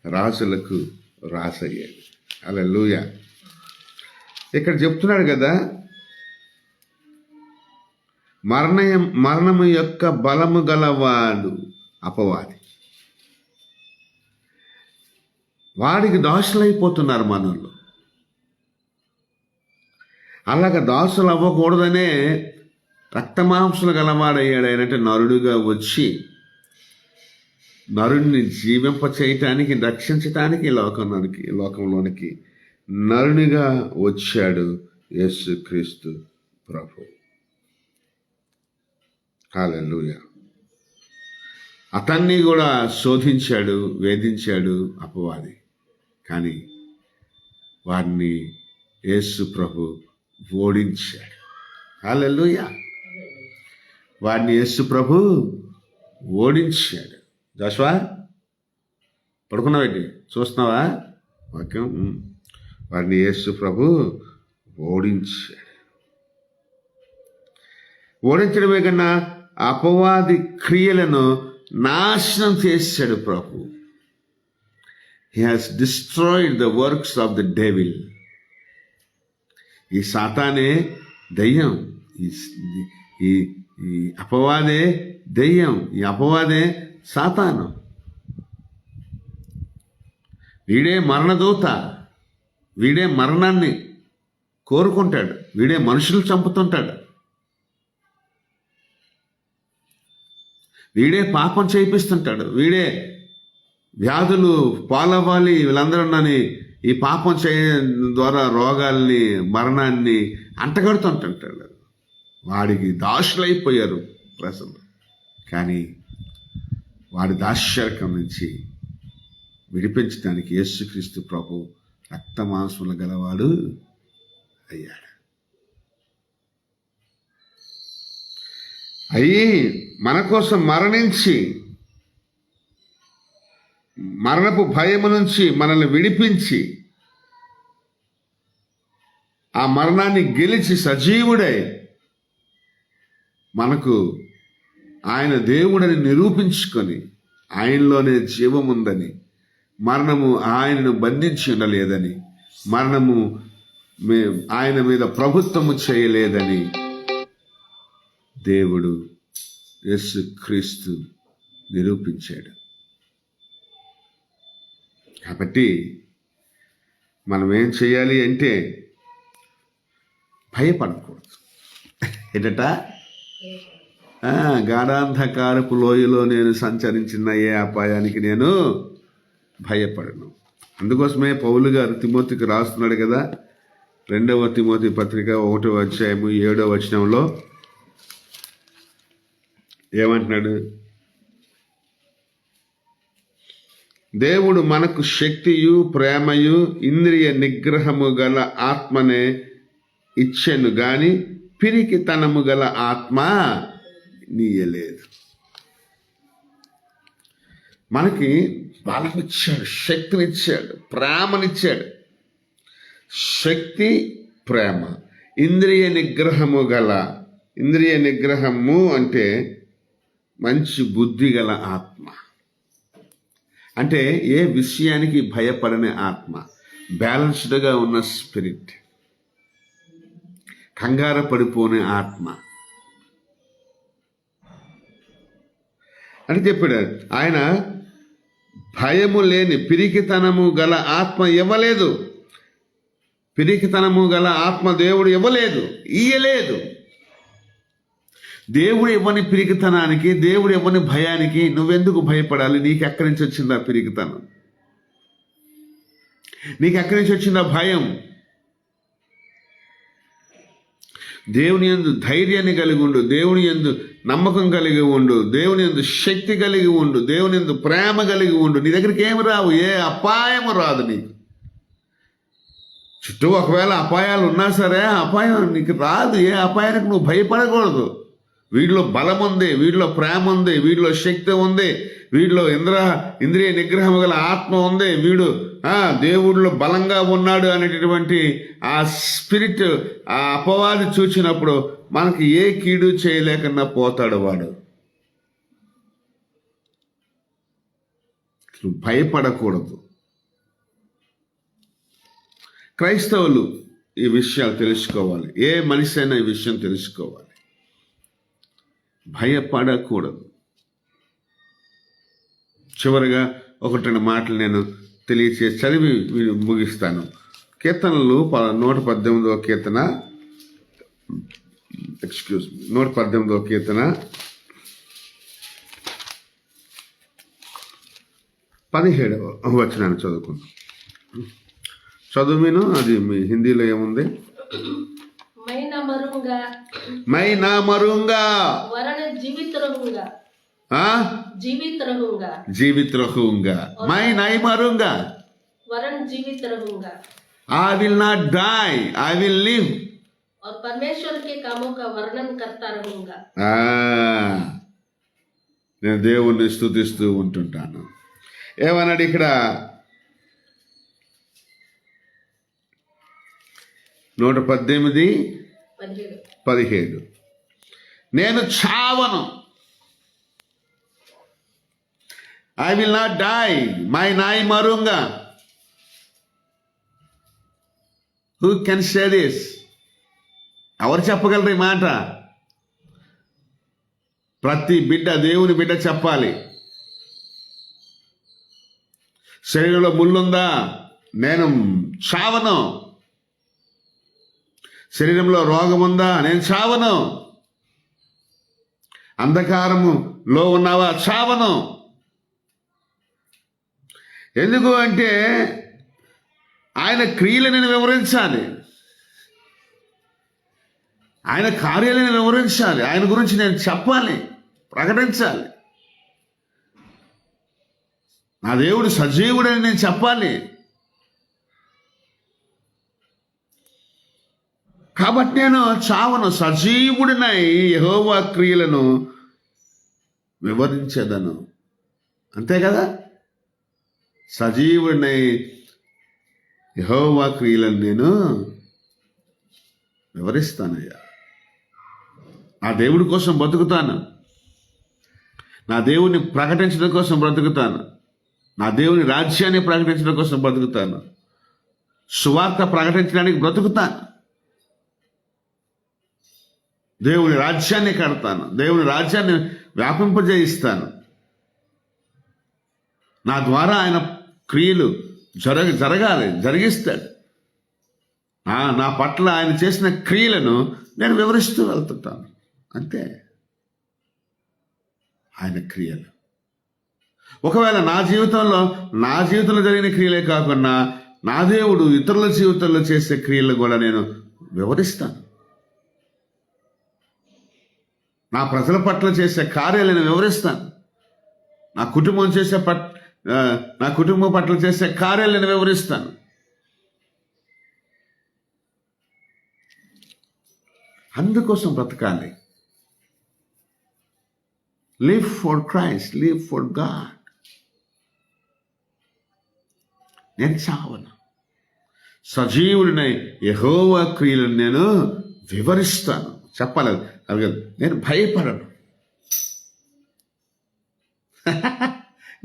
రాజులకు రాసయ్యాడు. హల్లెలూయా. ఇక్కడ చెప్తున్నాడు కదా, మరణము యొక్క బలము గలవాడు అపవాది. వాడికి దాసులైపోతున్నారు మనోళ్ళు. అలాగ దాసులు అవ్వకూడదనే రక్తమాంసలు గలవాడయ్యాడు. ఆయనంటే నరుడుగా వచ్చి నరుడిని జీవింపచేయటానికి, రక్షించటానికి లోకంలోనికి నరునిగా వచ్చాడు యేసుక్రీస్తు ప్రభు. హల్లెలూయా. అతన్ని కూడా శోధించాడు, వేధించాడు అపవాది. కానీ వారిని యేసు ప్రభు ఓడించాడు. హల్లెలూయా. వారిని యేసు ప్రభు ఓడించాడు. జాషువా, పడుకున్నావేంటి? చూస్తున్నావా వాక్యం? వారిని యేసు ప్రభు ఓడించాడు. ఓడించడమే కన్నా అపవాది క్రియలను నాశనం చేశాడు ప్రభు. He has destroyed the works of the devil. ఈ సాతానే దయ్యం, ఈ అపవాదే దయ్యం, ఈ అపవాదే సాతాను. వీడే మరణదూత, వీడే మరణాన్ని కోరుకుంటాడు, వీడే మనుషులు చంపుతుంటాడు, వీడే పాపం చేయిస్తుంటాడు, వీడే వ్యాధులు పాలవ్వాలి వీళ్ళందరూ ఈ పాపం ద్వారా రోగాల్ని, మరణాన్ని అంటగడుతుంటాడు. వాడికి దాసులైపోయారు ప్రజలు. కానీ వాడి దాస్యరకం నుంచి విడిపించడానికి యేసుక్రీస్తు ప్రభు రక్తమాంసములు గలవాడు అయ్యాడు. అయ్యి మన కోసం మరణించి మరణపు భయము నుంచి మనల్ని విడిపించి ఆ మరణాన్ని గెలిచి సజీవుడై మనకు ఆయన దేవుడని నిరూపించుకొని ఆయనలోనే జీవం ఉందని, మరణము ఆయనను బంధించి ఉండలేదని, మరణము ఆయన మీద ప్రభుత్వము చేయలేదని దేవుడు యేసుక్రీస్తు నిరూపించాడు. కాబట్టి మనం ఏం చేయాలి అంటే భయపడకూడదు. ఏంటట? గాఢాంధకారపు లోయలో నేను సంచరించిన ఏ అపాయానికి నేను భయపడను. అందుకోసమే పౌలు గారు తిమోతికి రాస్తున్నాడు కదా, 2వ తిమోతి పత్రిక 1వ అధ్యాయము 7వ వచనంలో ఏమంటున్నాడు? దేవుడు మనకు శక్తియు ప్రేమయు ఇంద్రియ నిగ్రహము గల ఆత్మనే ఇచ్చెను గాని పిరికితనము గల ఆత్మ నీయలేదు. మనకి బలమిచ్చాడు, శక్తినిచ్చాడు, ప్రేమనిచ్చాడు. శక్తి, ప్రేమ, ఇంద్రియ నిగ్రహము గల, ఇంద్రియ నిగ్రహము అంటే మంచి బుద్ధి గల ఆత్మ. అంటే ఏ విషయానికి భయపడని ఆత్మ, బ్యాలెన్స్డ్గా ఉన్న స్పిరిట్, కంగారు పడిపోని ఆత్మ అని చెప్పాడు. ఆయన భయము లేని పిరికితనము గల ఆత్మ ఇవ్వలేదు. పిరికితనము గల ఆత్మ దేవుడు ఇయ్యలేదు. దేవుడు ఇవ్వని పిరికితనానికి, దేవుడు ఇవ్వని భయానికి నువ్వెందుకు భయపడాలి? నీకు ఎక్కడి నుంచి వచ్చిందా పిరికితనం? నీకు ఎక్కడి నుంచి వచ్చిందా భయం? దేవుని యందు ధైర్యాన్ని కలిగి ఉండు, దేవుని యందు నమ్మకం కలిగి ఉండు, దేవుని యందు శక్తి కలిగి ఉండు, దేవుని యందు ప్రేమ కలిగి ఉండు. నీ దగ్గరికి ఏమి రావు, ఏ అపాయము రాదు నీకు. చుట్టూ ఒకవేళ అపాయాలు ఉన్నా సరే అపాయం నీకు రాదు. ఏ అపాయానికి నువ్వు భయపడకూడదు. వీడిలో బలం ఉంది, వీడిలో ప్రేమ ఉంది, వీడిలో శక్తి ఉంది, వీడిలో ఇంద్రియ నిగ్రహం గల ఆత్మ ఉంది, వీడు దేవుడిలో బలంగా ఉన్నాడు అనేటటువంటి ఆ స్పిరిట్, ఆ అపవాది చూచినప్పుడు మనకి ఏ కీడు చేయలేకన్నా పోతాడు వాడు. నువ్వు భయపడకూడదు. క్రైస్తవులు ఈ విషయాలు తెలుసుకోవాలి. ఏ మనిషి అయినా ఈ విషయం తెలుసుకోవాలి. భయపడకూడదు. చివరిగా 1-2 మాటలు నేను తెలియచేసి చదివి ముగిస్తాను. కీర్తనలు 118వ కీర్తన 118వ కీర్తన 17వ వచనాన్ని చదువుకుందాం. చదువును అది మీ హిందీలో ఏముంది? मैं ना मरूंगा वरन जीवित रहूंगा। जीवित रहूंगा मैं नहीं मरूंगा वरन जीवित रहूंगा। I will not die, I will live. और परमेश्वर के कामों का वर्णन करता रहूंगा. నేను దేవుణ్ణి స్తుతిస్తూ ఉంటుంటాను. ఏమన్నాడు ఇక్కడ? 118:17 నేను చావను. ఐ విల్ నాట్ డై, మై నాయ్ మరుంగా. Who can say this? ఎవరు చెప్పగలరు ఈ మాట? ప్రతి బిడ్డ, దేవుని బిడ్డ చెప్పాలి. శరీరంలో ముళ్ళుందా? నేను చావను. శరీరంలో రోగం ఉందా? నేను చావను. అంధకారములో ఉన్నావా? చావను. ఎందుకు అంటే ఆయన క్రియలు నేను వివరించాలి, ఆయన కార్యాలను వివరించాలి, ఆయన గురించి నేను చెప్పాలి, ప్రకటించాలి. నా దేవుడు సజీవుడని నేను చెప్పాలి. కాబట్టి నేను చావను. సజీవుడినై యెహోవా క్రియలను వివరించేదను. అంతే కదా? సజీవుడినై యెహోవా క్రియలను నేను వివరిస్తానయ్యా. నా దేవుడి కోసం బ్రతుకుతాను. నా దేవుని ప్రకటించడం కోసం బ్రతుకుతాను. నా దేవుని రాజ్యాన్ని ప్రకటించడం కోసం బ్రతుకుతాను. సువార్త ప్రకటించడానికి బ్రతుకుతాను. దేవుని రాజ్యాన్ని కడతాను. దేవుని రాజ్యాన్ని వ్యాపింపజేయిస్తాను. నా ద్వారా ఆయన క్రియలు జరగాలి, జరిగిస్తాడు. నా పట్ల ఆయన చేసిన క్రియలను నేను వివరిస్తూ వెళ్తుంటాను. అంతే ఆయన క్రియలు. ఒకవేళ నా జీవితంలో జరిగిన క్రియలే కాకుండా నా దేవుడు ఇతరుల జీవితంలో చేసే క్రియలు కూడా నేను వివరిస్తాను. నా ప్రజల పట్ల చేసే కార్యాలను వివరిస్తాను. నా కుటుంబం పట్ల చేసే కార్యాలను వివరిస్తాను. అందుకోసం బ్రతకాలి. Live for Christ, live for God. నేను చావను. సజీవుడినై యెహోవా క్రియలను నేను వివరిస్తాను. చెప్పాలి. అలాగే నేను భయపడను.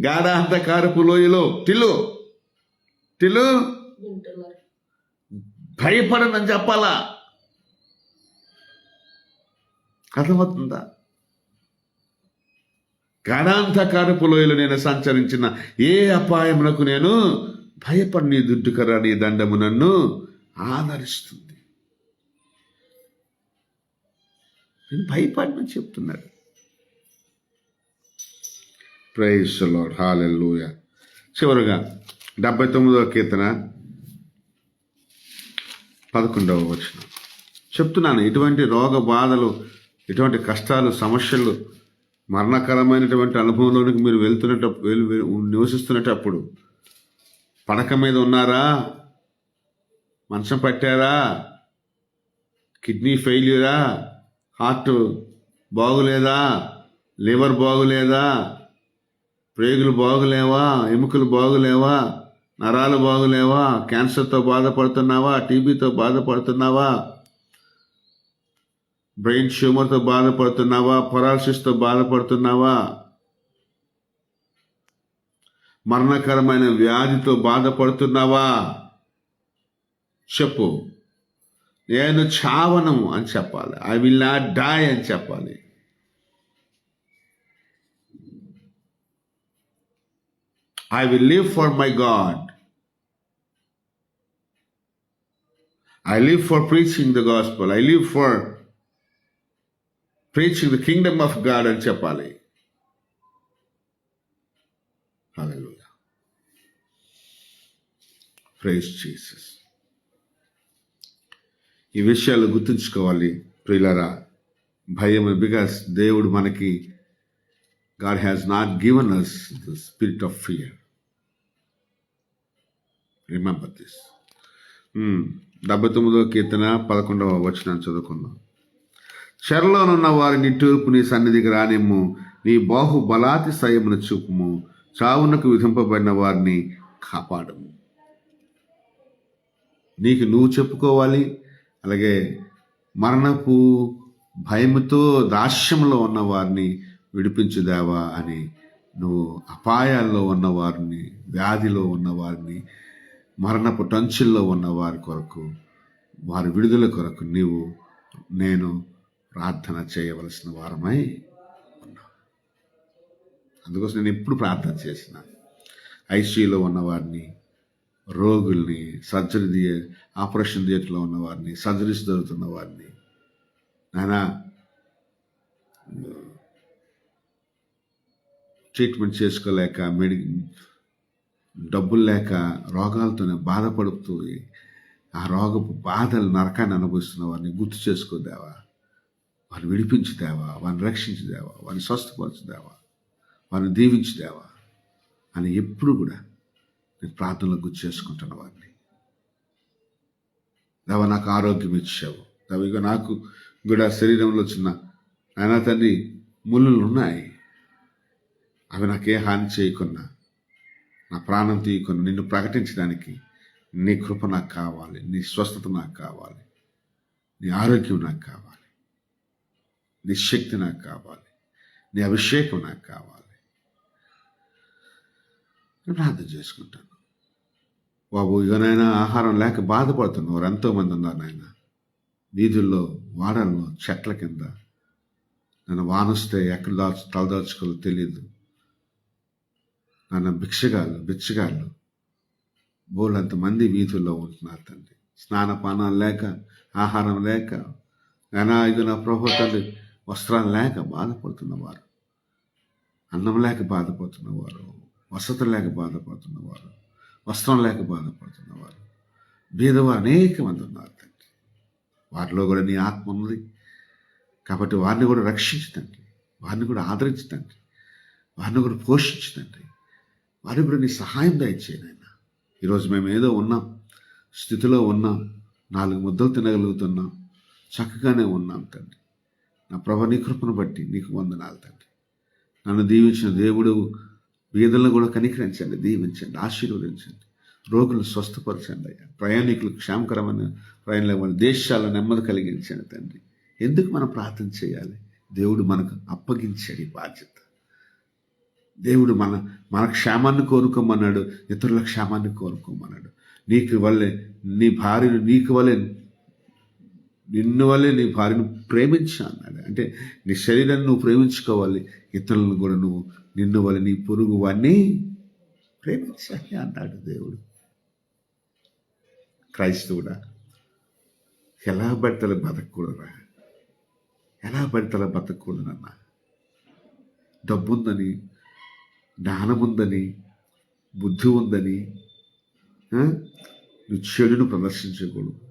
గాఢాంధకారపు లోయలో టిల్లు భయపడనని చెప్పాలా? అర్థమవుతుందా? గాఢాంధకారపు లోయలో నేను సంచరించిన ఏ అపాయమునకు నేను భయపడి, నీ దుడ్డుకర నీ దండము నన్ను ఆదరిస్తుంది. నేను భయపడమని చెప్తున్నాడు. ప్రైజ్ ది లార్డ్, హల్లెలూయా. చివరగా 79వ కీర్తన 11వ వచనం చెప్తున్నాను. ఇటువంటి రోగ బాధలు, ఇటువంటి కష్టాలు, సమస్యలు, మరణకరమైనటువంటి అనుభవంలోనికి మీరు నివసిస్తున్నప్పుడు పడక మీద ఉన్నారా? మంచం పట్టారా? కిడ్నీ ఫెయిల్యూరా? హార్ట్ బాగులేదా? లివర్ బాగులేదా? ప్రేగులు బాగులేవా? ఎముకలు బాగులేవా? నరాలు బాగులేవా? క్యాన్సర్తో బాధపడుతున్నావా? టీబీతో బాధపడుతున్నావా? బ్రెయిన్ ట్యూమర్తో బాధపడుతున్నావా? పెరాలసిస్తో బాధపడుతున్నావా? మరణకరమైన వ్యాధితో బాధపడుతున్నావా? చెప్పు. నేను చావను అని చెప్పాలి. ఐ విల్ నాట్ డై అని చెప్పాలి. I will live for my God. I live for preaching the gospel. I live for preaching the kingdom of God అని చెప్పాలి. Hallelujah. Praise Jesus. ఈ విషయాలు గుర్తుంచుకోవాలి ప్రియులారా. భయం, బికాస్ దేవుడు మనకి God has not given us the spirit of fear. Remember this. 79వ కీర్తన 11వ వచనం చదువుకుందాం. చెరలోనున్న వారిని తూర్పు నీ సన్నిధికి రానిమ్ము, నీ బాహుబలాతిశయమును చూపుము, చావునకు విధింపబడిన వారిని కాపాడము. నీకు నువ్వు చెప్పుకోవాలి. అలాగే మరణపు భయముతో దాస్యంలో ఉన్న వారిని విడిపించుదావా అని నువ్వు అపాయాల్లో ఉన్న వారిని, వ్యాధిలో ఉన్న వారిని, మరణపు టంచుల్లో ఉన్న వారి కొరకు, వారి విడుదల కొరకు నేను ప్రార్థన చేయవలసిన వారమై ఉన్నాం. అందుకోసం నేను ఎప్పుడు ప్రార్థన చేసిన ఐసీయూలో ఉన్న వారిని, రోగుల్ని, ఆపరేషన్ థియేటర్లో ఉన్న వారిని, సర్జరీస్ జరుగుతున్న వారిని, నానా ట్రీట్మెంట్ చేసుకోలేక, డబ్బులు లేక రోగాలతోనే బాధపడుతూ ఆ రోగపు బాధలు, నరకాన్ని అనుభవిస్తున్న వారిని గుర్తు చేసుకోదేవా, వారిని విడిపించుదేవా, వారిని రక్షించుదేవా, వారిని స్వస్థపరచుదేవా, వారిని దీవించుదేవా అని ఎప్పుడు కూడా నేను ప్రార్థనలో గుర్తు చేసుకుంటున్న వారిని. దేవా నాకు ఆరోగ్యం ఇచ్చావు, దేవా ఇక నాకు కూడా శరీరంలో చిన్న నాయనా తండ్రి ముళ్ళులు ఉన్నాయి, అవి నాకే హాని చేయకున్నా, నా ప్రాణం తీయకున్నా నిన్ను ప్రకటించడానికి నీ కృప నాకు కావాలి, నీ స్వస్థత నాకు కావాలి, నీ ఆరోగ్యం నాకు కావాలి, నీ శక్తి నాకు కావాలి, నీ అభిషేకం నాకు కావాలి. నేను ప్రార్థన చేసుకుంటాను. బాబు ఇకనైనా ఆహారం లేక బాధపడుతున్నవారు ఎంతోమంది ఉన్నారు నాయన. వీధుల్లో, వాడల్లో, చెట్ల కింద నన్ను వానొస్తే ఎక్కడ తలదాచుకోవాలో తెలియదు. నన్ను బిచ్చగాళ్ళు బోళ్ళంతమంది వీధుల్లో ఉంటున్నారు తండ్రి. స్నానపానాలు లేక, ఆహారం లేక, ఇక నా ప్రభు తండ్రి వస్త్రాలు లేక బాధపడుతున్నవారు, అన్నం లేక బాధపడుతున్నవారు, వసతి లేక బాధపడుతున్నవారు, వస్త్రం లేక బాధపడుతున్నవారు, బీదవారు అనేక మంది ఉన్నారు తండ్రి. వారిలో కూడా నీ ఆత్మ ఉన్నది కాబట్టి వారిని కూడా రక్షించదండి, వారిని కూడా ఆదరించదండి, వారిని కూడా పోషించదండి, వారికి కూడా నీ సహాయం దయచేయను ఆయన. ఈరోజు మేము ఏదో ఉన్నాం, స్థితిలో ఉన్నాం, 4 ముద్దలు తినగలుగుతున్నాం, చక్కగానే ఉన్నాం తండ్రి. నా ప్రభు నీ కృపను బట్టి నీకు వందనాలు తండ్రి. నన్ను దీవించిన దేవుడు బీదలను కూడా కనికరించండి, దీవించండి, ఆశీర్వదించండి, రోగులను స్వస్థపరచండి అయ్యా. ప్రయాణికులకు క్షేమకరమైన ప్రయాణాల దేశాల్లో నెమ్మది కలిగించండి తండ్రి. ఎందుకు మనం ప్రార్థన చేయాలి? దేవుడు మనకు అప్పగించాడు ఈ బాధ్యత. దేవుడు మన క్షేమాన్ని కోరుకోమన్నాడు, ఇతరుల క్షేమాన్ని కోరుకోమన్నాడు. నీకు వల్లే నీ భార్యను, నిన్ను వల్లే నీ భార్యను ప్రేమించా అన్నాడు. అంటే నీ శరీరాన్ని నువ్వు ప్రేమించుకోవాలి, ఇతరులను కూడా నువ్వు నిన్ను వల్ల నీ పొరుగు వాడిని ప్రేమించాలి అన్నాడు దేవుడు. క్రైస్తవుడా, ఎలా పడితే బతకూడదురా, ఎలా పడితే బతకూడదన్నా. డబ్బుందని, జ్ఞానముందని, బుద్ధి ఉందని నువ్వు చెడును ప్రదర్శించకూడదు,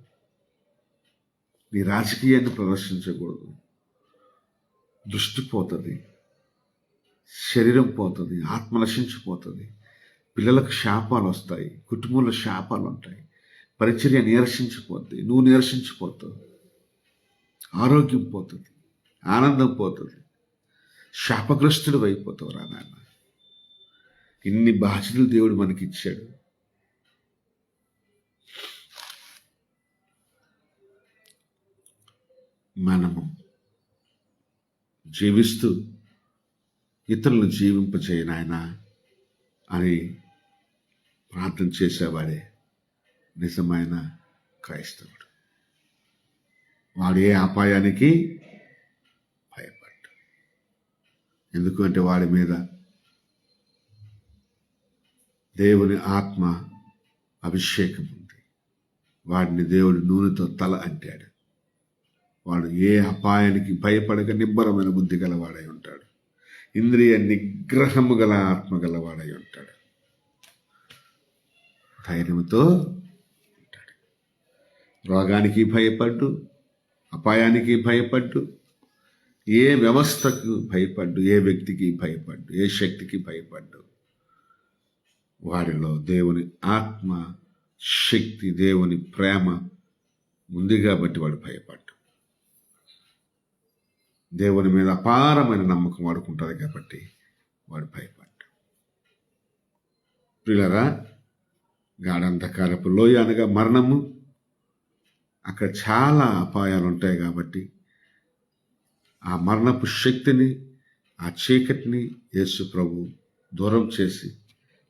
నీ రాజకీయాన్ని ప్రదర్శించకూడదు. దృష్టి పోతుంది, శరీరం పోతుంది, ఆత్మ నశించిపోతుంది, పిల్లలకు శాపాలు వస్తాయి, కుటుంబంలో శాపాలు ఉంటాయి, పరిచర్య నీరసించిపోద్ది, నువ్వు నీరసించిపోతావు, ఆరోగ్యం పోతుంది, ఆనందం పోతుంది, శాపగ్రస్తుడు అయిపోతావు రా నాన్న. ఇన్ని బాధ్యతలు దేవుడు మనకి ఇచ్చాడు. మనము జీవిస్తూ ఇతరులను జీవింపచేయనాయనా అని ప్రార్థన చేసేవాడే నిజమైన క్రైస్తవుడు. వాడు ఏ అపాయానికి భయపడ్డు. ఎందుకంటే వాడి మీద దేవుని ఆత్మ అభిషేకం ఉంది. వాడిని దేవుడు నూనెతో తల అంటాడు. వాడు ఏ అపాయానికి భయపడక నిబ్బరమైన బుద్ధి గలవాడై ఉంటాడు. ఇంద్రియ నిగ్రహము గల ఆత్మ గలవాడై ఉంటాడు. ధైర్యంతో ఉంటాడు. రోగానికి భయపడ్డు, అపాయానికి భయపడ్డు, ఏ వ్యవస్థకు భయపడ్డు, ఏ వ్యక్తికి భయపడ్డు, ఏ శక్తికి భయపడ్డు. వాడిలో దేవుని ఆత్మ శక్తి, దేవుని ప్రేమ ఉంది కాబట్టి వాడు భయపడ్డు. దేవుని మీద అపారమైన నమ్మకం వాడుకుంటుంది కాబట్టి వాడు భయపడ్డు. ప్రియులారా, గాఢంధకారపు లోయ అనగా మరణము, అక్కడ చాలా అపాయాలు ఉంటాయి కాబట్టి ఆ మరణపు శక్తిని, ఆ చీకటిని యేసు ప్రభు దూరం చేసి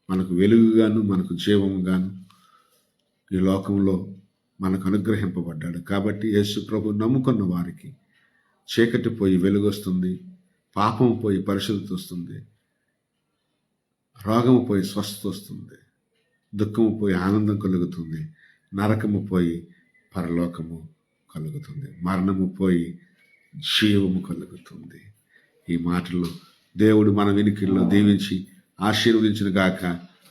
మనకు వెలుగుగాను, మనకు జీవముగాను ఈ లోకంలో మనకు అనుగ్రహింపబడ్డాడు. కాబట్టి యేసు ప్రభు నమ్ముకున్న వారికి చీకటి పోయి వెలుగు వస్తుంది, పాపం పోయి పరిశుద్ధత వస్తుంది, రోగము పోయి స్వస్థత వస్తుంది, దుఃఖము పోయి ఆనందం కలుగుతుంది, నరకము పోయి పరలోకము కలుగుతుంది, మరణము పోయి జీవము కలుగుతుంది. ఈ మాటలు దేవుడు మన వినికిడిలో దీవించి ఆశీర్వదించిన గాక.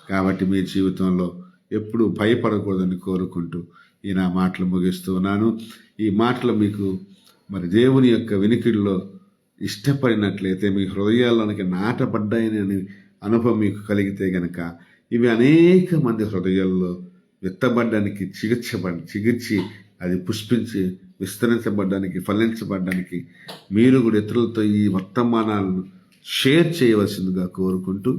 కాబట్టి మీ జీవితంలో ఎప్పుడు భయపడకూడదని కోరుకుంటూ ఈ నా మాటలు ముగిస్తూ ఉన్నాను. ఈ మాటలు మీకు మరి దేవుని యొక్క వినికిడిలో ఇష్టపడినట్లయితే, మీ హృదయాల్లోనికి నాటబడ్డాయని అనుభవం మీకు కలిగితే గనక, ఇవి అనేక మంది హృదయాల్లో విత్తబడ్డానికి, చిగిర్చి అది పుష్పించి విస్తరించబడ్డానికి, ఫలించబడ్డానికి మీరు కూడా ఇతరులతో ఈ వర్తమానాలను షేర్ చేయవలసిందిగా కోరుకుంటూ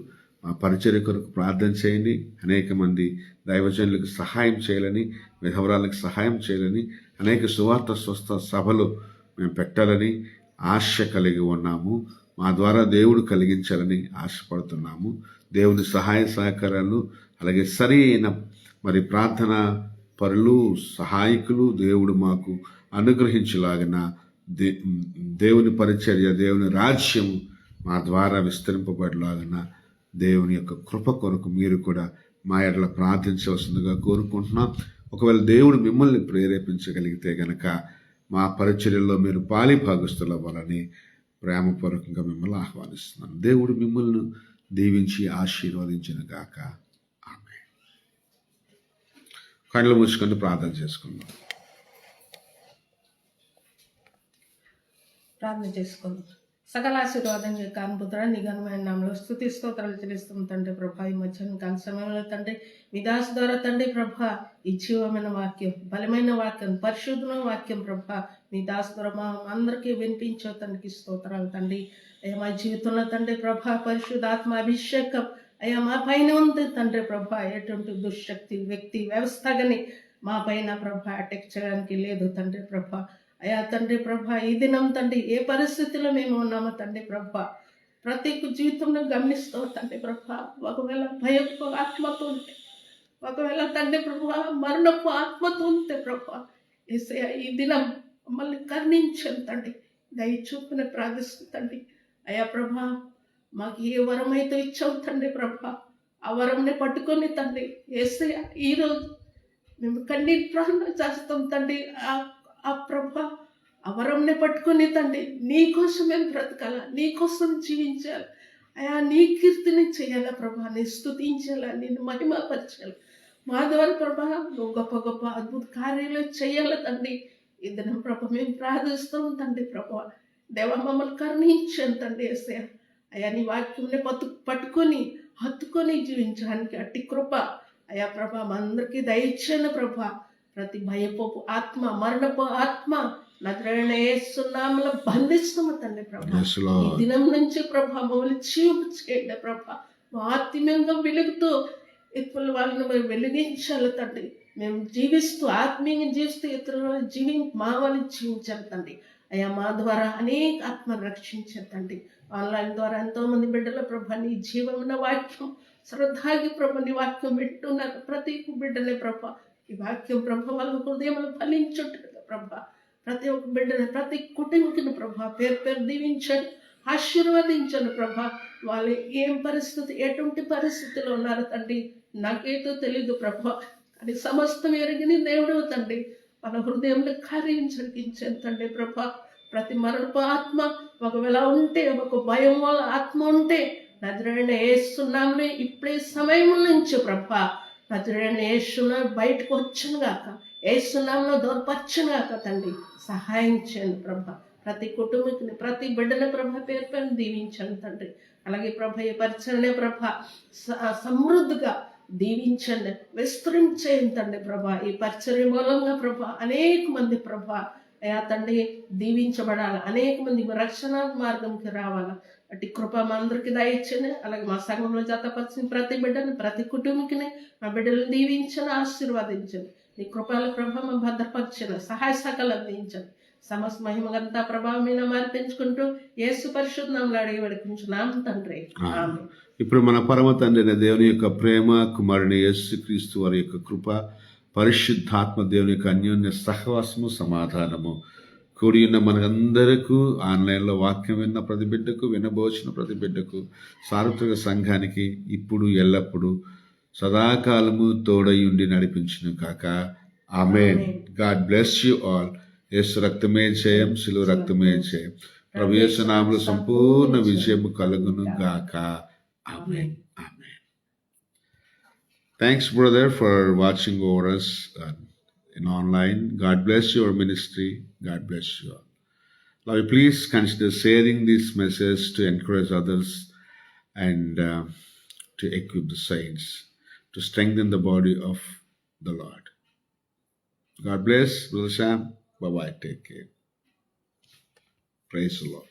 మా పరిచర్య కొరకు ప్రార్థన చేయండి. అనేక మంది దైవజనులకు సహాయం చేయాలని, విధవరాలకు సహాయం చేయాలని, అనేక సువార్త స్వస్థ సభలు మేము పెట్టాలని ఆశ కలిగి ఉన్నాము. మా ద్వారా దేవుడు కలిగించాలని ఆశపడుతున్నాము. దేవుని సహాయ సహకారాలు, అలాగే సరైన మరి ప్రార్థన పరులు, సహాయకులు దేవుడు మాకు అనుగ్రహించలాగిన దేవుని పరిచర్య, దేవుని రాజ్యం మా ద్వారా విస్తరింపబడలాగిన దేవుని యొక్క కృప కొరకు మీరు కూడా మా ఎడల ప్రార్థించవలసిందిగా కోరుకుంటున్నాం. ఒకవేళ దేవుడు మిమ్మల్ని ప్రేరేపించగలిగితే గనక మా పరిచర్యలో మీరు పాలిభాగస్తులు అవ్వాలని ప్రేమపూర్వకంగా మిమ్మల్ని ఆహ్వానిస్తున్నాను. దేవుడు మిమ్మల్ని దీవించి ఆశీర్వదించిన గాక. ఆమేన్. కళ్ళు మూసుకొని ప్రార్థన చేసుకుందాం. ప్రార్థన చేసుకుందాం. సకల ఆశీర్వాదంగా కానుపుత్ర నీ ఘనమైన నామములో స్తుతి స్తోత్రాలు చెల్లిస్తాం తండ్రి ప్రభా. ఈ మధ్యాహ్నం కాల సమయంలో తండ్రి మీ దాసు ద్వారా తండ్రి ప్రభా ఈ జీవమైన వాక్యం, బలమైన వాక్యం, పరిశుద్ధమైన వాక్యం ప్రభా మీ దాసు ద్వారా మా అందరికీ వినిపించే తండ్రికి స్తోత్రాలు తండ్రి. అయ్యా మా జీవితంలో తండ్రి ప్రభా పరిశుద్ధాత్మ అభిషేకం అయ్యా మా పైన ఉంది తండ్రి ప్రభా. ఎటువంటి దుశ్శక్తి, వ్యక్తి, వ్యవస్థ కానీ మా పైన ప్రభా అటాక్ చేయడానికి లేదు తండ్రి ప్రభా. అయ్యా తండ్రి ప్రభా ఈ దినం తండ్రి ఏ పరిస్థితిలో మేము ఉన్నామో తండ్రి ప్రభా ప్రతి జీవితంలో గమనిస్తూ తండ్రి ప్రభా ఒకవేళ భయపు ఆత్మతో ఉంటే, ఒకవేళ తండ్రి ప్రభా మరణపు ఆత్మతో ఉంటే ప్రభా యేసయ్యా ఈ దినం మమ్మల్ని కరుణించండి తండ్రి. దయ చూపుని ప్రార్థిస్తుంది తండ్రి. అయ్యా ప్రభా మాకు ఏ వరం అయితే ఇచ్చావు తండ్రి ప్రభా ఆ వరంని పట్టుకొని తండ్రి యేసయ్యా ఈరోజు మేము కన్నీటి ప్రార్థన చేస్తాం తండ్రి. ఆ ప్రభా ఆ వరంని పట్టుకొని తండ్రి నీకోసమే బ్రతకాల, నీకోసం జీవించాలి అయా, నీ కీర్తిని చేయాలా ప్రభా, నీ స్తుతించాలా, నిన్ను మహిమపరచాలి. మా ద్వారా ప్రభా నువ్వు గొప్ప గొప్ప అద్భుత కార్యాలు చేయాలి తండ్రి. ఈ దినం ప్రభా మేము ప్రార్థిస్తాం తండ్రి ప్రభా. దేవ మమ్మల్ని కరుణించాను తండ్రి యేసయ్యా. అయ్యా నీ వాక్యంని పట్టుకొని హత్తుకొని జీవించడానికి అట్టి కృప అయ్యా ప్రభా మా అందరికీ దయచేయను ప్రభా. ప్రతి భయపోపు ఆత్మ, మరణపు ఆత్మ నజరేయుడైన యేసు నామములో బంధిస్తాము తండ్రి ప్రభా. ఈ దినం నుంచి ప్రభా మమ్మల్ని జీవం చేయండి ప్రభా. మా ఆత్మీయంగా వెలుగుతూ ఇతరుల వాళ్ళని మేము వెలిగించాలి తండ్రి. మేము జీవిస్తూ ఆత్మీయంగా జీవిస్తూ ఇతరుల మా వాళ్ళని జీవించాలి తండ్రి. అయ్యా మా ద్వారా అనేక ఆత్మను రక్షించాలి తండ్రి. ఆన్లైన్ ద్వారా ఎంతోమంది బిడ్డల ప్రభా నీ జీవమైన వాక్యం శ్రద్ధాగి ప్రభా నీ వాక్యం వింటున్నారు. ప్రతి బిడ్డలే ప్రభా ఈ వాక్యం ప్రభ వాళ్ళ హృదయంలో ఫలించుంటుంది ప్రభ. ప్రతి ఒక్క బిడ్డని, ప్రతి కుటుంబిని ప్రభ పేరు పేరు దీవించండి, ఆశీర్వదించండి ప్రభ. వాళ్ళు ఏం పరిస్థితి, ఎటువంటి పరిస్థితిలో ఉన్నారు తండ్రి నాకేదో తెలీదు ప్రభ, కానీ సమస్తం ఎరిగిన దేవుడు తండ్రి. మన హృదయంలో కార్యం జరిగించండి తండ్రి ప్రభ. ప్రతి మరణపు ఆత్మ ఒకవేళ ఉంటే, ఒక భయం వల్ల ఆత్మ ఉంటే నజరేయుడైన యేసునామములో ఇప్పుడే సమయం నుంచి ప్రభ, నజరేయుడైన యేసునామములో బయటకు వచ్చును గాక, యేసునామములో దూరపరచును గాక తండ్రి. సహాయం చేయండి ప్రభ. ప్రతి కుటుంబానికి, ప్రతి బిడ్డల ప్రభ పేరు పేరు దీవించండి తండ్రి. అలాగే ప్రభ ఈ పరిచయనే ప్రభ సమృద్ధిగా దీవించండి, విస్తరించేయండి తండ్రి ప్రభ. ఈ పరిచర్య మూలంగా ప్రభ అనేక మంది ప్రభ అయా తండ్రి దీవించబడాలి, అనేక మంది రక్షణ మార్గంకి రావాలి. అటు కృప మా అందరికి దయచ్చని, అలాగే మా సంఘంలో జతపరిచిన ప్రతి బిడ్డని, ప్రతి కుటుంబికిని మా బిడ్డలను దీవించని, ఆశీర్వదించండి. నీ కృపల ప్రభావం భద్రపరచని, సహాయ సకలు అందించండి. సమస్త మహిమగంతా ప్రభావం మీద మార్పించుకుంటూ యేసు పరిశుద్ధ నామములో అడిగి వేడుకుంటున్నాం తండ్రి, ఆమేన్. ఇప్పుడు మన పరమ తండ్రి అయిన దేవుని యొక్క ప్రేమ, కుమారుని యేసుక్రీస్తు వారి యొక్క కృప, పరిశుద్ధాత్మ దేవుని యొక్క అన్యోన్య సహవాసము, సమాధానము కూడి ఉన్న మనకందరకు, ఆన్లైన్లో వాక్యం విన్న ప్రతి బిడ్డకు, వినబోచిన ప్రతి బిడ్డకు, సార్వత్రిక సంఘానికి ఇప్పుడు ఎల్లప్పుడూ సదాకాలము తోడై ఉండి నడిపించును కాక. Amen. God bless you all. యేసు రక్తమే జయం, శిలువ రక్తమే జయం. ప్రభు యేసు నామములో సంపూర్ణ విజయము కలుగును గాక. Amen. Amen. Thanks, brother, for watching over us in online. God bless your ministry. God bless you all. Now, please consider sharing this message to encourage others and to equip the saints, to strengthen the body of the Lord. God bless, Brother Sam. Bye-bye. Take care. Praise the Lord.